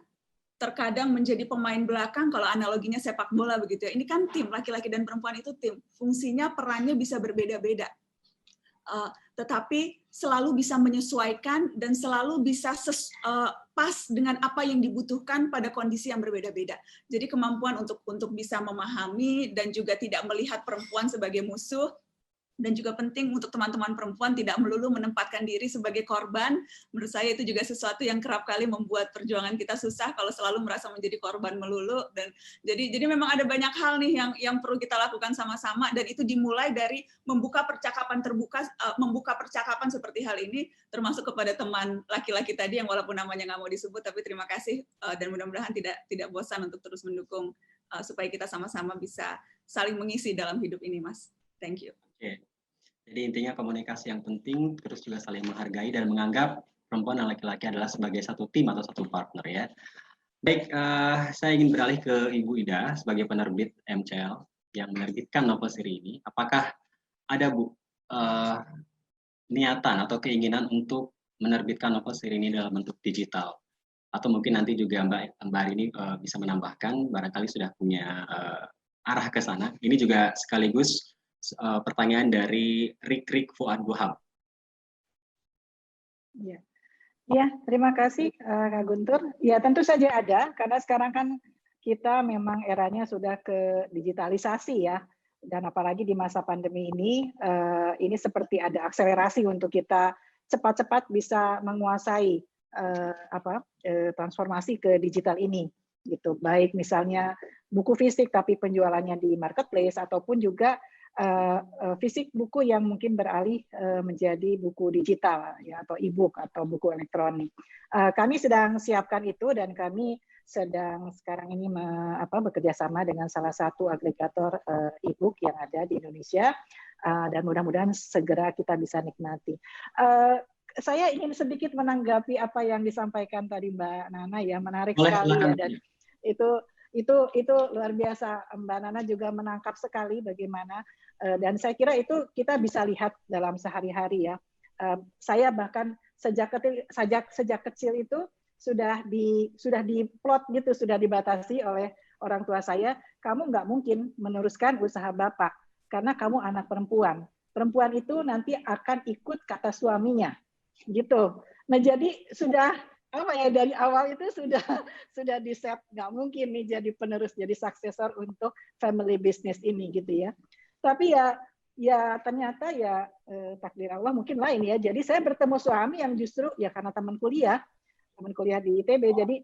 Speaker 4: terkadang menjadi pemain belakang, kalau analoginya sepak bola begitu ya. Ini kan tim, laki-laki dan perempuan itu tim. Fungsinya, perannya bisa berbeda-beda. Tetapi selalu bisa menyesuaikan dan selalu bisa pas dengan apa yang dibutuhkan pada kondisi yang berbeda-beda. Jadi kemampuan untuk bisa memahami dan juga tidak melihat perempuan sebagai musuh, dan juga penting untuk teman-teman perempuan tidak melulu menempatkan diri sebagai korban. Menurut saya itu juga sesuatu yang kerap kali membuat perjuangan kita susah kalau selalu merasa menjadi korban melulu. Dan jadi memang ada banyak hal nih yang perlu kita lakukan sama-sama, dan itu dimulai dari membuka percakapan terbuka, membuka percakapan seperti hal ini, termasuk kepada teman laki-laki tadi yang walaupun namanya nggak mau disebut, tapi terima kasih dan mudah-mudahan tidak bosan untuk terus mendukung supaya kita sama-sama bisa saling mengisi dalam hidup ini, Mas. Thank you.
Speaker 1: Oke. Jadi intinya komunikasi yang penting, terus juga saling menghargai dan menganggap perempuan dan laki-laki adalah sebagai satu tim atau satu partner ya. Baik, saya ingin beralih ke Ibu Ida sebagai penerbit MCL. yang menerbitkan novel siri ini, apakah ada niatan atau keinginan untuk menerbitkan novel siri ini dalam bentuk digital? Atau mungkin nanti juga Mbak Rini bisa menambahkan, barangkali sudah punya arah ke sana. Ini juga sekaligus pertanyaan dari Rik Fuad Wahab.
Speaker 2: Ya. Ya, terima kasih Kak Guntur. Ya, tentu saja ada, karena sekarang kan kita memang eranya sudah ke digitalisasi ya. Dan apalagi di masa pandemi ini seperti ada akselerasi untuk kita cepat-cepat bisa menguasai transformasi ke digital ini. Gitu. Baik misalnya buku fisik tapi penjualannya di marketplace, ataupun juga fisik buku yang mungkin beralih menjadi buku digital ya, atau e-book atau buku elektronik. Kami sedang siapkan itu, dan kami sedang sekarang ini bekerja sama dengan salah satu agregator e-book yang ada di Indonesia, dan mudah-mudahan segera kita bisa nikmati. Saya ingin sedikit menanggapi apa yang disampaikan tadi Mbak Nana ya, menarik sekali ya, dan itu luar biasa. Mbak Nana juga menangkap sekali bagaimana, dan saya kira itu kita bisa lihat dalam sehari-hari ya. Saya bahkan sejak kecil itu sudah diplot gitu, sudah dibatasi oleh orang tua saya, kamu nggak mungkin meneruskan usaha bapak karena kamu anak perempuan. Perempuan itu nanti akan ikut kata suaminya, gitu. Nah jadi sudah dari awal itu sudah di set, nggak mungkin nih jadi penerus, jadi suksesor untuk family business ini gitu ya. Tapi ya ternyata ya takdir Allah mungkin lain ya. Jadi saya bertemu suami yang justru ya karena teman kuliah di ITB, jadi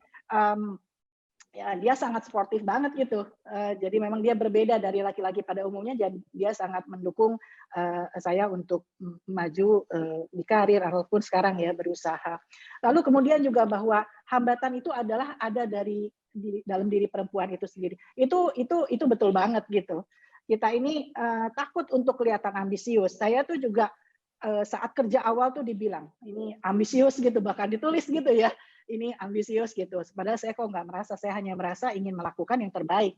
Speaker 2: ya dia sangat sportif banget gitu. Jadi memang dia berbeda dari laki-laki pada umumnya. Jadi dia sangat mendukung saya untuk maju di karir ataupun sekarang ya berusaha. Lalu kemudian juga bahwa hambatan itu adalah ada dalam diri perempuan itu sendiri. Itu betul banget gitu. Kita ini takut untuk kelihatan ambisius. Saya tuh juga saat kerja awal tuh dibilang ini ambisius gitu, bahkan ditulis gitu ya. Ini ambisius gitu. Padahal saya kok nggak merasa, saya hanya merasa ingin melakukan yang terbaik.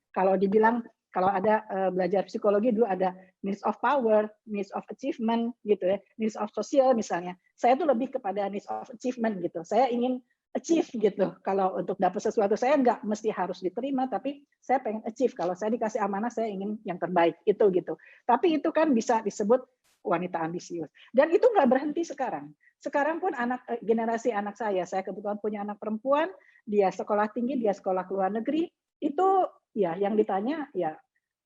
Speaker 2: Kalau dibilang, kalau ada belajar psikologi dulu ada needs of power, needs of achievement gitu ya, needs of social misalnya. Saya tuh lebih kepada needs of achievement gitu. Saya ingin achieve gitu. Kalau untuk dapat sesuatu saya nggak mesti harus diterima, tapi saya pengen achieve. Kalau saya dikasih amanah, saya ingin yang terbaik itu gitu. Tapi itu kan bisa disebut wanita ambisius. Dan itu nggak berhenti sekarang. Sekarang pun generasi anak saya kebetulan punya anak perempuan, dia sekolah tinggi, dia sekolah ke luar negeri, itu ya yang ditanya ya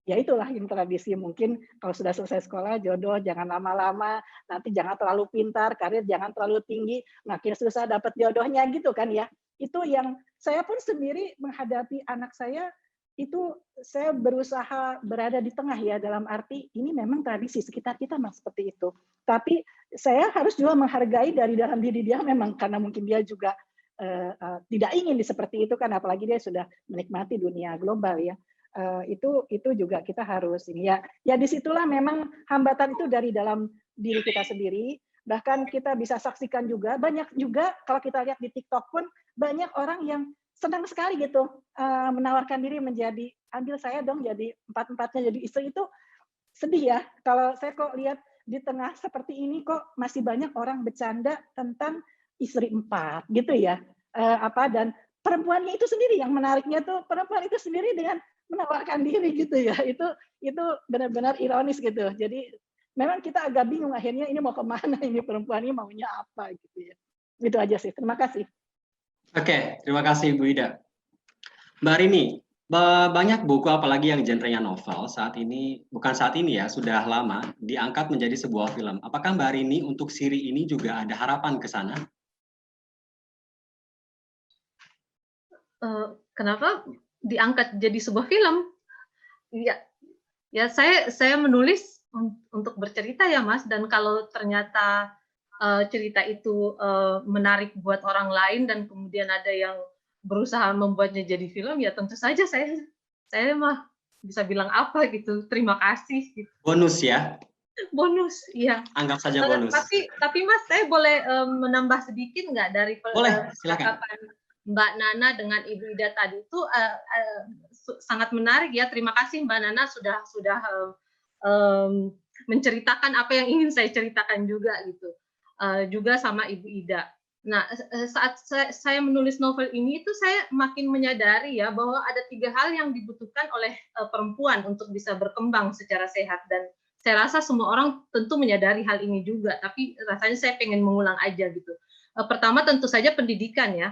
Speaker 2: itulah yang tradisi, mungkin kalau sudah selesai sekolah, jodoh jangan lama-lama, nanti jangan terlalu pintar, karir jangan terlalu tinggi, makin susah dapat jodohnya gitu kan ya. Itu yang saya pun sendiri menghadapi anak saya, itu saya berusaha berada di tengah ya, dalam arti ini memang tradisi sekitar kita memang seperti itu. Tapi saya harus juga menghargai dari dalam diri dia, memang karena mungkin dia juga tidak ingin seperti itu kan, apalagi dia sudah menikmati dunia global ya. Itu juga kita harus ini ya disitulah memang hambatan itu dari dalam diri kita sendiri. Bahkan kita bisa saksikan juga banyak juga kalau kita lihat di TikTok pun banyak orang yang senang sekali gitu menawarkan diri menjadi, ambil saya dong jadi empat-empatnya jadi istri. Itu sedih ya kalau saya kok lihat di tengah seperti ini kok masih banyak orang bercanda tentang istri 4 gitu ya. Dan perempuannya itu sendiri yang menariknya tuh, perempuan itu sendiri dengan menawarkan diri gitu ya. Itu benar-benar ironis gitu. Jadi memang kita agak bingung akhirnya ini mau kemana, ini perempuan ini maunya apa gitu ya. Itu aja sih. Terima kasih.
Speaker 1: Oke, terima kasih Bu Ida. Mbak Rini, banyak buku apalagi yang genrenya novel saat ini, bukan saat ini ya, sudah lama diangkat menjadi sebuah film. Apakah Mbak Rini untuk siri ini juga ada harapan ke sana?
Speaker 3: Kenapa diangkat jadi sebuah film? Ya saya menulis untuk bercerita ya Mas, dan kalau ternyata cerita itu menarik buat orang lain dan kemudian ada yang berusaha membuatnya jadi film, ya tentu saja saya mah bisa bilang apa gitu, terima kasih gitu.
Speaker 1: Bonus ya?
Speaker 3: Bonus, iya.
Speaker 1: Anggap saja bonus.
Speaker 3: Tapi Mas, saya boleh menambah sedikit nggak dari
Speaker 1: boleh, silakan.
Speaker 3: Mbak Nana dengan Ibu Ida tadi itu sangat menarik ya. Terima kasih Mbak Nana sudah menceritakan apa yang ingin saya ceritakan juga gitu. Juga sama Ibu Ida. Nah, saat saya menulis novel ini itu saya makin menyadari ya bahwa ada 3 hal yang dibutuhkan oleh perempuan untuk bisa berkembang secara sehat, dan saya rasa semua orang tentu menyadari hal ini juga, tapi rasanya saya pengen mengulang aja gitu. Pertama tentu saja pendidikan ya,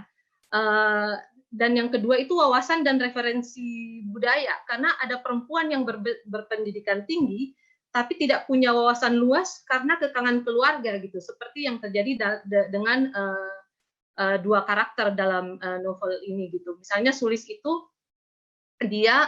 Speaker 3: dan yang kedua itu wawasan dan referensi budaya, karena ada perempuan yang berpendidikan tinggi tapi tidak punya wawasan luas karena kekangan keluarga gitu, seperti yang terjadi dengan 2 karakter dalam novel ini gitu. Misalnya Sulis itu dia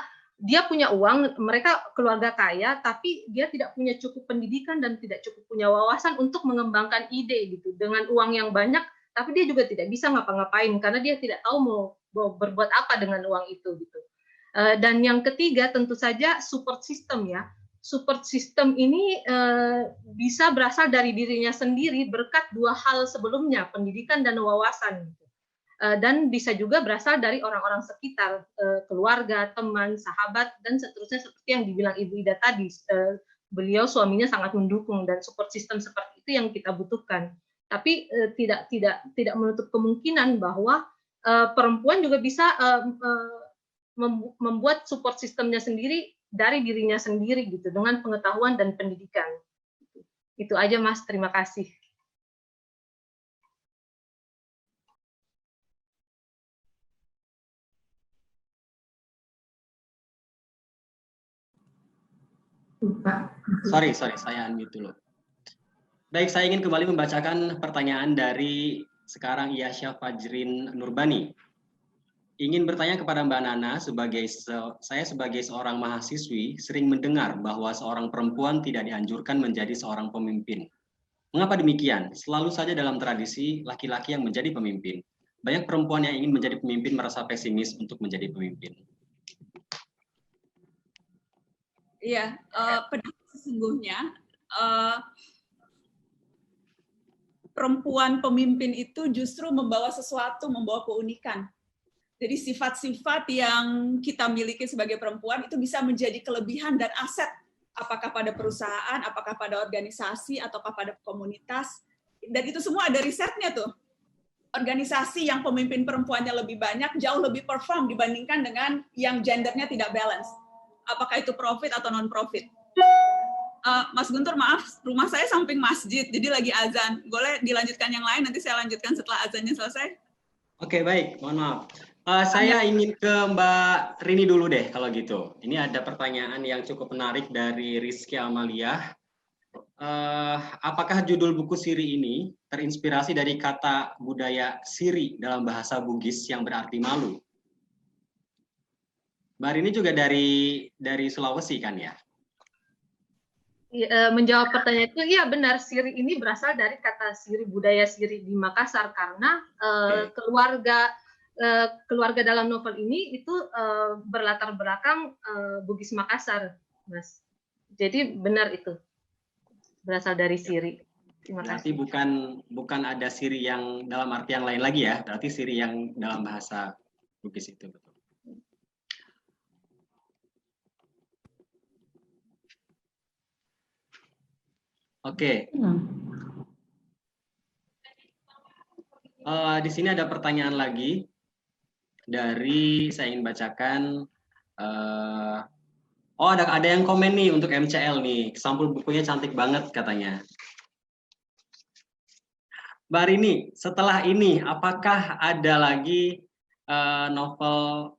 Speaker 3: punya uang, mereka keluarga kaya, tapi dia tidak punya cukup pendidikan dan tidak cukup punya wawasan untuk mengembangkan ide gitu. Dengan uang yang banyak, tapi dia juga tidak bisa ngapa-ngapain karena dia tidak tahu mau berbuat apa dengan uang itu gitu. Dan yang ketiga tentu saja support system ya. Support system ini bisa berasal dari dirinya sendiri berkat 2 hal sebelumnya, pendidikan dan wawasan. Dan bisa juga berasal dari orang-orang sekitar, keluarga, teman, sahabat, dan seterusnya seperti yang dibilang Ibu Ida tadi. Beliau suaminya sangat mendukung, dan support system seperti itu yang kita butuhkan. Tapi tidak menutup kemungkinan bahwa perempuan juga bisa membuat support sistemnya sendiri dari dirinya sendiri gitu, dengan pengetahuan dan pendidikan. Itu aja Mas, terima kasih.
Speaker 1: Sorry, saya unmute dulu. Baik, saya ingin kembali membacakan pertanyaan dari sekarang Yasha Fajrin Nurbani. Ingin bertanya kepada Mbak Nana, saya sebagai seorang mahasiswi sering mendengar bahwa seorang perempuan tidak dianjurkan menjadi seorang pemimpin. Mengapa demikian? Selalu saja dalam tradisi laki-laki yang menjadi pemimpin. Banyak perempuan yang ingin menjadi pemimpin merasa pesimis untuk menjadi pemimpin.
Speaker 4: Iya, sesungguhnya perempuan pemimpin itu justru membawa sesuatu, membawa keunikan. Jadi sifat-sifat yang kita miliki sebagai perempuan itu bisa menjadi kelebihan dan aset, apakah pada perusahaan, apakah pada organisasi, ataukah pada komunitas. Dan itu semua ada risetnya tuh. Organisasi yang pemimpin perempuannya lebih banyak, jauh lebih perform dibandingkan dengan yang gendernya tidak balance. Apakah itu profit atau non-profit. Mas Guntur, maaf, rumah saya samping masjid, jadi lagi azan. Boleh dilanjutkan yang lain, nanti saya lanjutkan setelah azannya selesai.
Speaker 1: Oke, baik, mohon maaf. Saya ingin ke Mbak Rini dulu deh kalau gitu. Ini ada pertanyaan yang cukup menarik dari Rizky Amalia. Apakah judul buku Siri ini terinspirasi dari kata budaya Siri dalam bahasa Bugis yang berarti malu? Mbak Rini juga dari Sulawesi kan ya?
Speaker 3: Menjawab pertanyaan itu, iya benar, Siri ini berasal dari kata Siri, budaya Siri di Makassar, karena keluarga dalam novel ini itu berlatar belakang Bugis Makassar, Mas. Jadi benar itu berasal dari Siri. Terima
Speaker 1: kasih. Berarti bukan ada Siri yang dalam arti yang lain lagi ya, berarti Siri yang dalam bahasa Bugis itu, betul. Oke. Di sini ada pertanyaan lagi dari, saya ingin bacakan. Ada yang komen nih untuk MCL nih. Sampul bukunya cantik banget katanya. Mbak Rini, setelah ini apakah ada lagi novel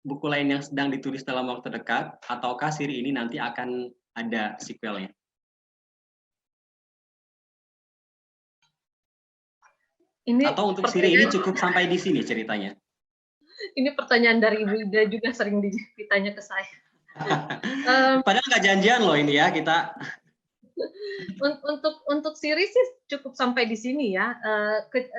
Speaker 1: buku lain yang sedang ditulis dalam waktu dekat, ataukah Siri ini nanti akan ada sequelnya? Atau untuk Siri ini cukup sampai di sini ceritanya? Ini
Speaker 3: pertanyaan dari Ibu Ida juga sering ditanya ke saya.
Speaker 1: Padahal nggak janjian loh ini ya kita.
Speaker 3: Untuk Siri sih cukup sampai di sini ya.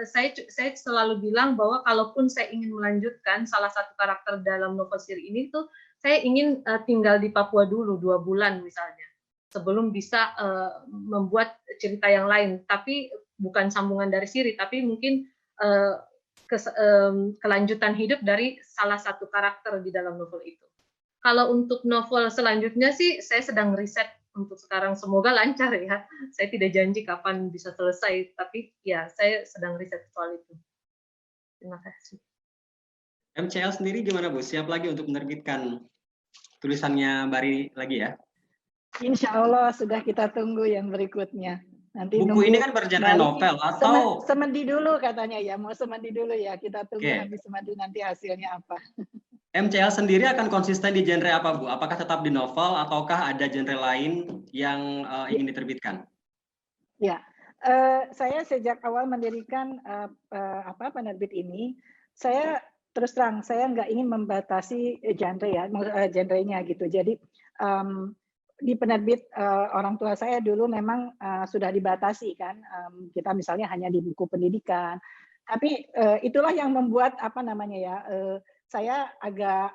Speaker 3: Saya selalu bilang bahwa kalaupun saya ingin melanjutkan salah satu karakter dalam novel Siri ini tuh, saya ingin tinggal di Papua dulu 2 bulan misalnya, sebelum bisa membuat cerita yang lain. Tapi bukan sambungan dari Siri, tapi mungkin kelanjutan hidup dari salah satu karakter di dalam novel itu. Kalau untuk novel selanjutnya sih saya sedang riset untuk sekarang, semoga lancar ya. Saya tidak janji kapan bisa selesai, tapi ya saya sedang riset soal itu. Terima kasih.
Speaker 1: MCL sendiri gimana Bu? Siap lagi untuk menerbitkan tulisannya Bari lagi ya?
Speaker 2: Insya Allah sudah kita tunggu yang berikutnya. Nanti
Speaker 1: Buku ini kan bergenre novel atau
Speaker 2: semedi dulu katanya ya, mau semedi dulu ya. Kita tunggu habis
Speaker 1: Oke.
Speaker 2: semedi nanti hasilnya apa.
Speaker 1: MCL sendiri akan konsisten di genre apa Bu? Apakah tetap di novel ataukah ada genre lain yang ingin diterbitkan?
Speaker 2: Ya, saya sejak awal mendirikan penerbit ini, saya terus terang saya nggak ingin membatasi genre ya, genrenya gitu. Jadi di penerbit orang tua saya dulu memang sudah dibatasi kan, kita misalnya hanya di buku pendidikan. Tapi itulah yang membuat saya agak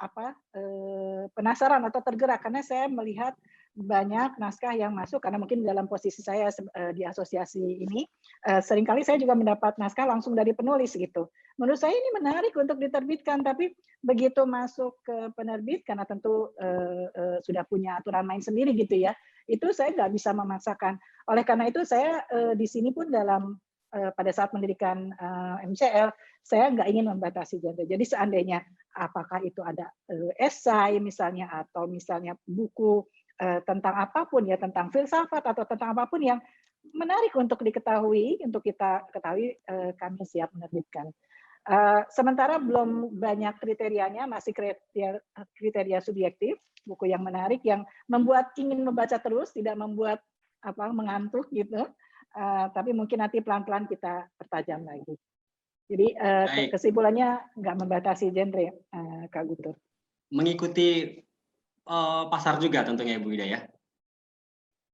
Speaker 2: penasaran atau tergerak karena saya melihat banyak naskah yang masuk karena mungkin dalam posisi saya di asosiasi ini seringkali saya juga mendapat naskah langsung dari penulis gitu. Menurut saya ini menarik untuk diterbitkan, tapi begitu masuk ke penerbit karena tentu sudah punya aturan main sendiri gitu ya, itu saya nggak bisa memaksakan. Oleh karena itu saya di sini pun dalam pada saat mendirikan MCL, saya nggak ingin membatasi genre. Jadi seandainya apakah itu ada esai misalnya atau misalnya buku tentang apapun ya, tentang filsafat atau tentang apapun yang menarik untuk diketahui, untuk kita ketahui, kami siap menerbitkan. Sementara belum banyak kriterianya, masih kriteria subjektif, buku yang menarik, yang membuat ingin membaca terus, tidak membuat mengantuk gitu. Tapi mungkin nanti pelan-pelan kita pertajam lagi. Jadi kesimpulannya nggak membatasi genre, Kak Guntur.
Speaker 1: Mengikuti pasar juga tentunya Ibu Ida ya?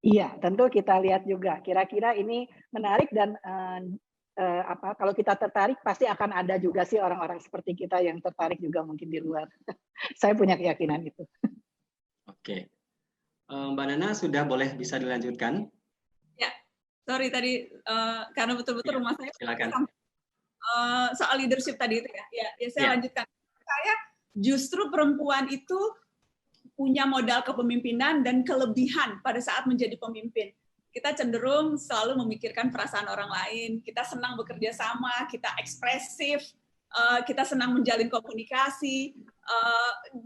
Speaker 2: Iya, tentu kita lihat juga. Kira-kira ini menarik dan kalau kita tertarik pasti akan ada juga sih orang-orang seperti kita yang tertarik juga mungkin di luar. Saya punya keyakinan itu.
Speaker 1: Oke. Mbak Nana sudah boleh bisa dilanjutkan?
Speaker 4: Ya, sorry tadi karena betul-betul rumah saya
Speaker 1: silakan.
Speaker 4: Soal leadership tadi itu ya saya lanjutkan. Saya justru perempuan itu punya modal kepemimpinan dan kelebihan pada saat menjadi pemimpin. Kita cenderung selalu memikirkan perasaan orang lain, kita senang bekerja sama, kita ekspresif, kita senang menjalin komunikasi,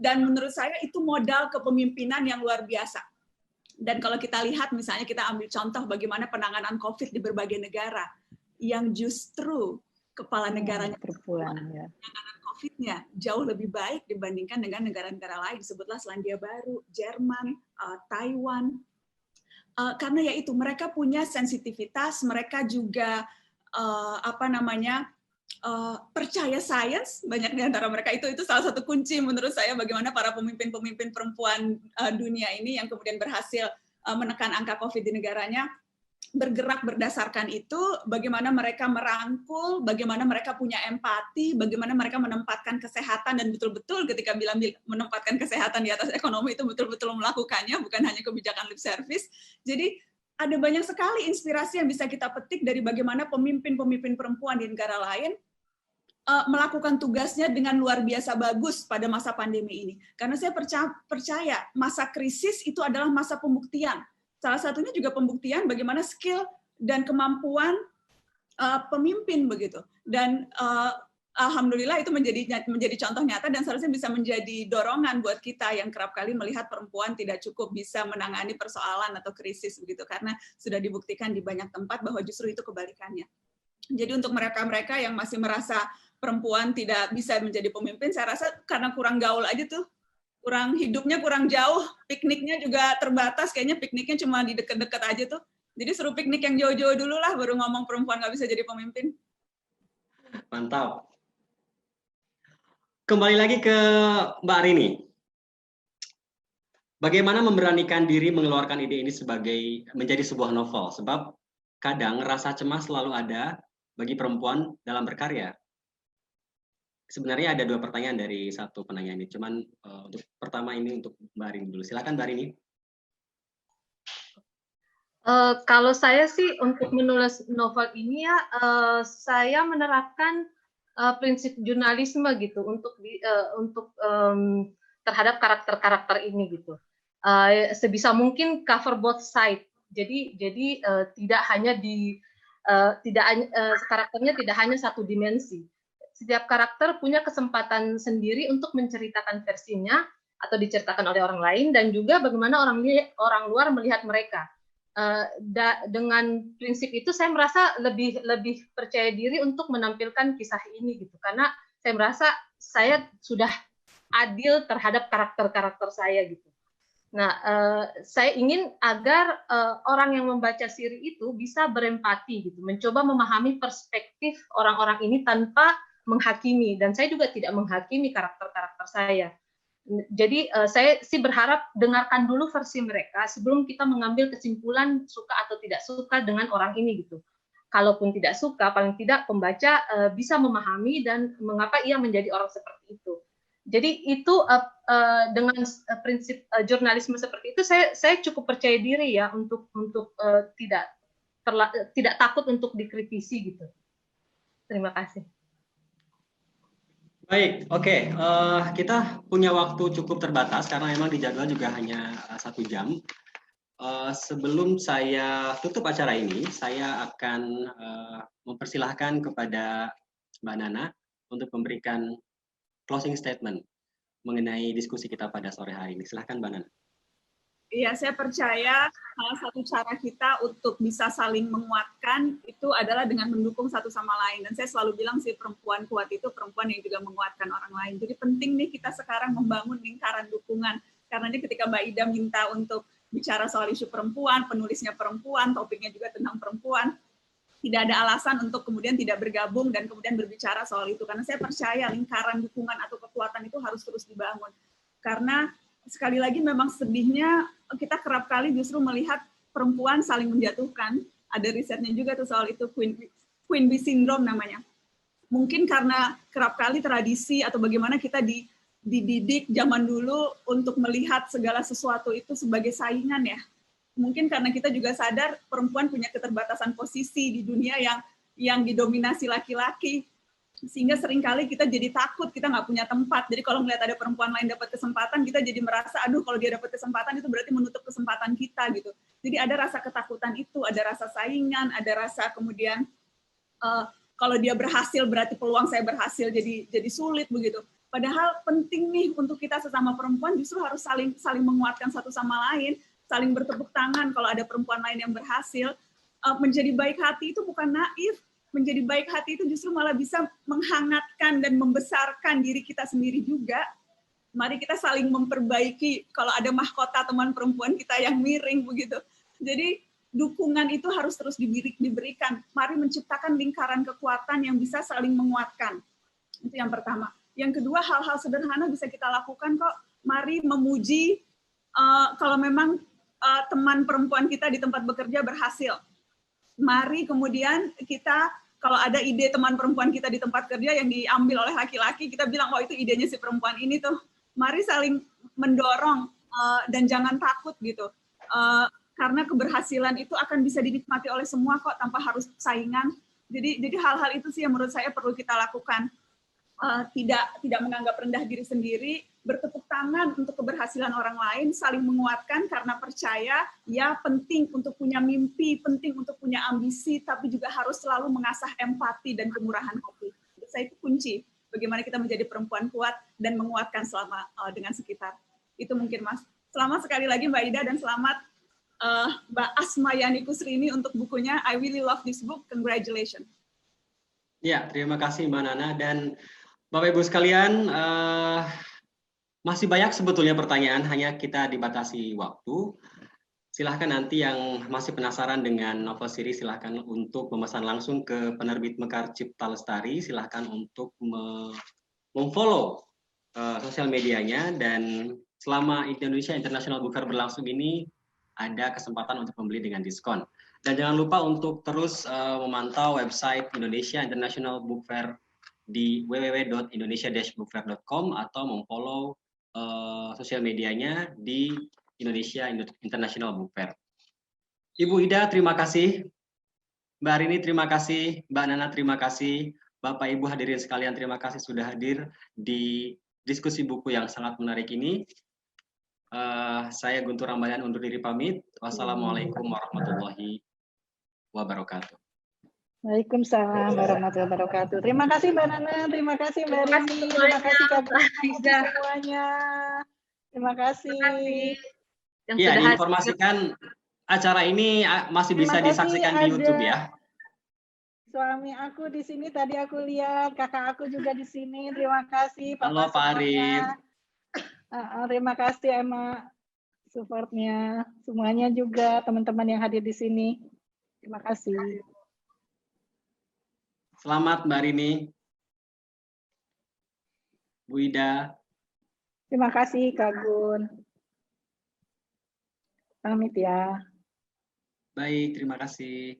Speaker 4: dan menurut saya itu modal kepemimpinan yang luar biasa. Dan kalau kita lihat misalnya kita ambil contoh bagaimana penanganan COVID di berbagai negara, yang justru kepala negaranya
Speaker 2: perempuan ya.
Speaker 4: penanganan COVID-nya jauh lebih baik dibandingkan dengan negara-negara lain, sebutlah Selandia Baru, Jerman, Taiwan. Karena ya itu mereka punya sensitivitas, mereka juga percaya sains, banyak di antara mereka itu salah satu kunci menurut saya bagaimana para pemimpin-pemimpin perempuan dunia ini yang kemudian berhasil menekan angka COVID di negaranya bergerak berdasarkan itu, bagaimana mereka merangkul, bagaimana mereka punya empati, bagaimana mereka menempatkan kesehatan dan betul-betul ketika bilang menempatkan kesehatan di atas ekonomi itu betul-betul melakukannya, bukan hanya kebijakan lip service. Jadi ada banyak sekali inspirasi yang bisa kita petik dari bagaimana pemimpin-pemimpin perempuan di negara lain melakukan tugasnya dengan luar biasa bagus pada masa pandemi ini. Karena saya percaya masa krisis itu adalah masa pembuktian. Salah satunya juga pembuktian bagaimana skill dan kemampuan pemimpin begitu. Dan alhamdulillah itu menjadi contoh nyata dan seharusnya bisa menjadi dorongan buat kita yang kerap kali melihat perempuan tidak cukup bisa menangani persoalan atau krisis begitu, karena sudah dibuktikan di banyak tempat bahwa justru itu kebalikannya. Jadi untuk mereka-mereka yang masih merasa perempuan tidak bisa menjadi pemimpin, saya rasa karena kurang gaul aja tuh. Hidupnya kurang jauh, pikniknya juga terbatas, kayaknya pikniknya cuma di dekat-dekat aja tuh. Jadi suruh piknik yang jauh-jauh dulu lah, baru ngomong perempuan nggak bisa jadi pemimpin.
Speaker 1: Mantap. Kembali lagi ke Mbak Rini. Bagaimana memberanikan diri mengeluarkan ide ini sebagai menjadi sebuah novel? Sebab kadang rasa cemas selalu ada bagi perempuan dalam berkarya. Sebenarnya ada dua pertanyaan dari satu penanya ini. Cuman untuk pertama ini untuk Mbak Rini dulu. Silakan Mbak Rini.
Speaker 3: Kalau saya sih untuk menulis novel ini ya, saya menerapkan prinsip jurnalisme gitu untuk terhadap karakter-karakter ini gitu. Sebisa mungkin cover both side. Jadi tidak hanya karakternya tidak hanya satu dimensi. Setiap karakter punya kesempatan sendiri untuk menceritakan versinya atau diceritakan oleh orang lain, dan juga bagaimana orang luar melihat mereka. Dengan prinsip itu saya merasa lebih percaya diri untuk menampilkan kisah ini gitu, karena saya merasa saya sudah adil terhadap karakter-karakter saya gitu. Nah, saya ingin agar orang yang membaca siri itu bisa berempati gitu, mencoba memahami perspektif orang-orang ini tanpa menghakimi, dan saya juga tidak menghakimi karakter-karakter saya. Jadi saya sih berharap dengarkan dulu versi mereka sebelum kita mengambil kesimpulan suka atau tidak suka dengan orang ini gitu. Kalaupun tidak suka, paling tidak pembaca bisa memahami dan mengapa ia menjadi orang seperti itu. Jadi itu dengan prinsip jurnalisme seperti itu, saya cukup percaya diri ya untuk tidak takut untuk dikritisi gitu. Terima kasih.
Speaker 1: Baik, oke. Kita punya waktu cukup terbatas karena memang di jadwal juga hanya 1 jam. Sebelum saya tutup acara ini, saya akan mempersilahkan kepada Mbak Nana untuk memberikan closing statement mengenai diskusi kita pada sore hari ini. Silahkan Mbak Nana.
Speaker 4: Iya, saya percaya salah satu cara kita untuk bisa saling menguatkan itu adalah dengan mendukung satu sama lain. Dan saya selalu bilang sih, perempuan kuat itu perempuan yang juga menguatkan orang lain. Jadi penting nih kita sekarang membangun lingkaran dukungan. Karena ini ketika Mbak Ida minta untuk bicara soal isu perempuan, penulisnya perempuan, topiknya juga tentang perempuan, tidak ada alasan untuk kemudian tidak bergabung dan kemudian berbicara soal itu. Karena saya percaya lingkaran dukungan atau kekuatan itu harus terus dibangun. Karena sekali lagi memang sedihnya kita kerap kali justru melihat perempuan saling menjatuhkan. Ada risetnya juga tuh soal itu, Queen Bee Syndrome namanya. Mungkin karena kerap kali tradisi atau bagaimana kita dididik zaman dulu untuk melihat segala sesuatu itu sebagai saingan ya. Mungkin karena kita juga sadar perempuan punya keterbatasan posisi di dunia yang didominasi laki-laki. Sehingga seringkali kita jadi takut, kita nggak punya tempat. Jadi kalau melihat ada perempuan lain dapat kesempatan, kita jadi merasa, aduh kalau dia dapat kesempatan itu berarti menutup kesempatan kita gitu. Jadi ada rasa ketakutan itu, ada rasa saingan, ada rasa kemudian kalau dia berhasil berarti peluang saya berhasil jadi sulit begitu. Padahal penting nih untuk kita sesama perempuan justru harus saling menguatkan satu sama lain, saling bertepuk tangan kalau ada perempuan lain yang berhasil. Menjadi baik hati itu bukan naif. Menjadi baik hati itu justru malah bisa menghangatkan dan membesarkan diri kita sendiri juga. Mari kita saling memperbaiki kalau ada mahkota teman perempuan kita yang miring begitu. Jadi dukungan itu harus terus diberikan. Mari menciptakan lingkaran kekuatan yang bisa saling menguatkan. Itu yang pertama. Yang kedua, hal-hal sederhana bisa kita lakukan kok. Mari memuji kalau memang teman perempuan kita di tempat bekerja berhasil. Mari kemudian kita, kalau ada ide teman perempuan kita di tempat kerja yang diambil oleh laki-laki, kita bilang, oh itu idenya si perempuan ini tuh. Mari saling mendorong dan jangan takut gitu. Karena keberhasilan itu akan bisa dinikmati oleh semua kok, tanpa harus saingan. Jadi hal-hal itu sih yang menurut saya perlu kita lakukan. Tidak menganggap rendah diri sendiri, bertepuk tangan untuk keberhasilan orang lain, saling menguatkan karena percaya, ya penting untuk punya mimpi, penting untuk punya ambisi, tapi juga harus selalu mengasah empati dan kemurahan hati. Menurut saya itu kunci bagaimana kita menjadi perempuan kuat dan menguatkan selama dengan sekitar. Itu mungkin Mas. Selamat sekali lagi Mbak Ida dan selamat Mbak Asma Yani Kusrini untuk bukunya I Really Love This Book. Congratulations.
Speaker 1: Ya, terima kasih Mbak Nana dan Bapak Ibu sekalian, masih banyak sebetulnya pertanyaan, hanya kita dibatasi waktu. Silahkan nanti yang masih penasaran dengan novel siri, silahkan untuk memesan langsung ke penerbit Mekar Cipta Lestari. Silahkan untuk memfollow sosial medianya, dan selama Indonesia International Book Fair berlangsung ini ada kesempatan untuk membeli dengan diskon. Dan jangan lupa untuk terus memantau website Indonesia International Book Fair di www.indonesia-bookfair.com atau memfollow sosial medianya di Indonesia International Book Fair. Ibu Ida, terima kasih. Mbak Arini, terima kasih. Mbak Nana, terima kasih. Bapak Ibu hadirin sekalian, terima kasih sudah hadir di diskusi buku yang sangat menarik ini. Saya Guntur Rambayan undur diri pamit. Wassalamualaikum warahmatullahi wabarakatuh.
Speaker 2: Waalaikumsalam warahmatullahi wabarakatuh. Terima kasih Mbak Nana, terima kasih Mbak Rini, terima kasih Kak semuanya. Terima kasih.
Speaker 1: Iya, diinformasikan acara ini masih bisa disaksikan di YouTube ya.
Speaker 2: Suami aku di sini tadi aku lihat, kakak aku juga di sini. Terima kasih.
Speaker 1: Halo Pak Arif.
Speaker 2: Terima kasih Emma supportnya, semuanya juga teman-teman yang hadir di sini. Terima kasih.
Speaker 1: Selamat Mbak Rini. Bu Ida.
Speaker 2: Terima kasih Kak Gun. Pamit ya.
Speaker 1: Baik, terima kasih.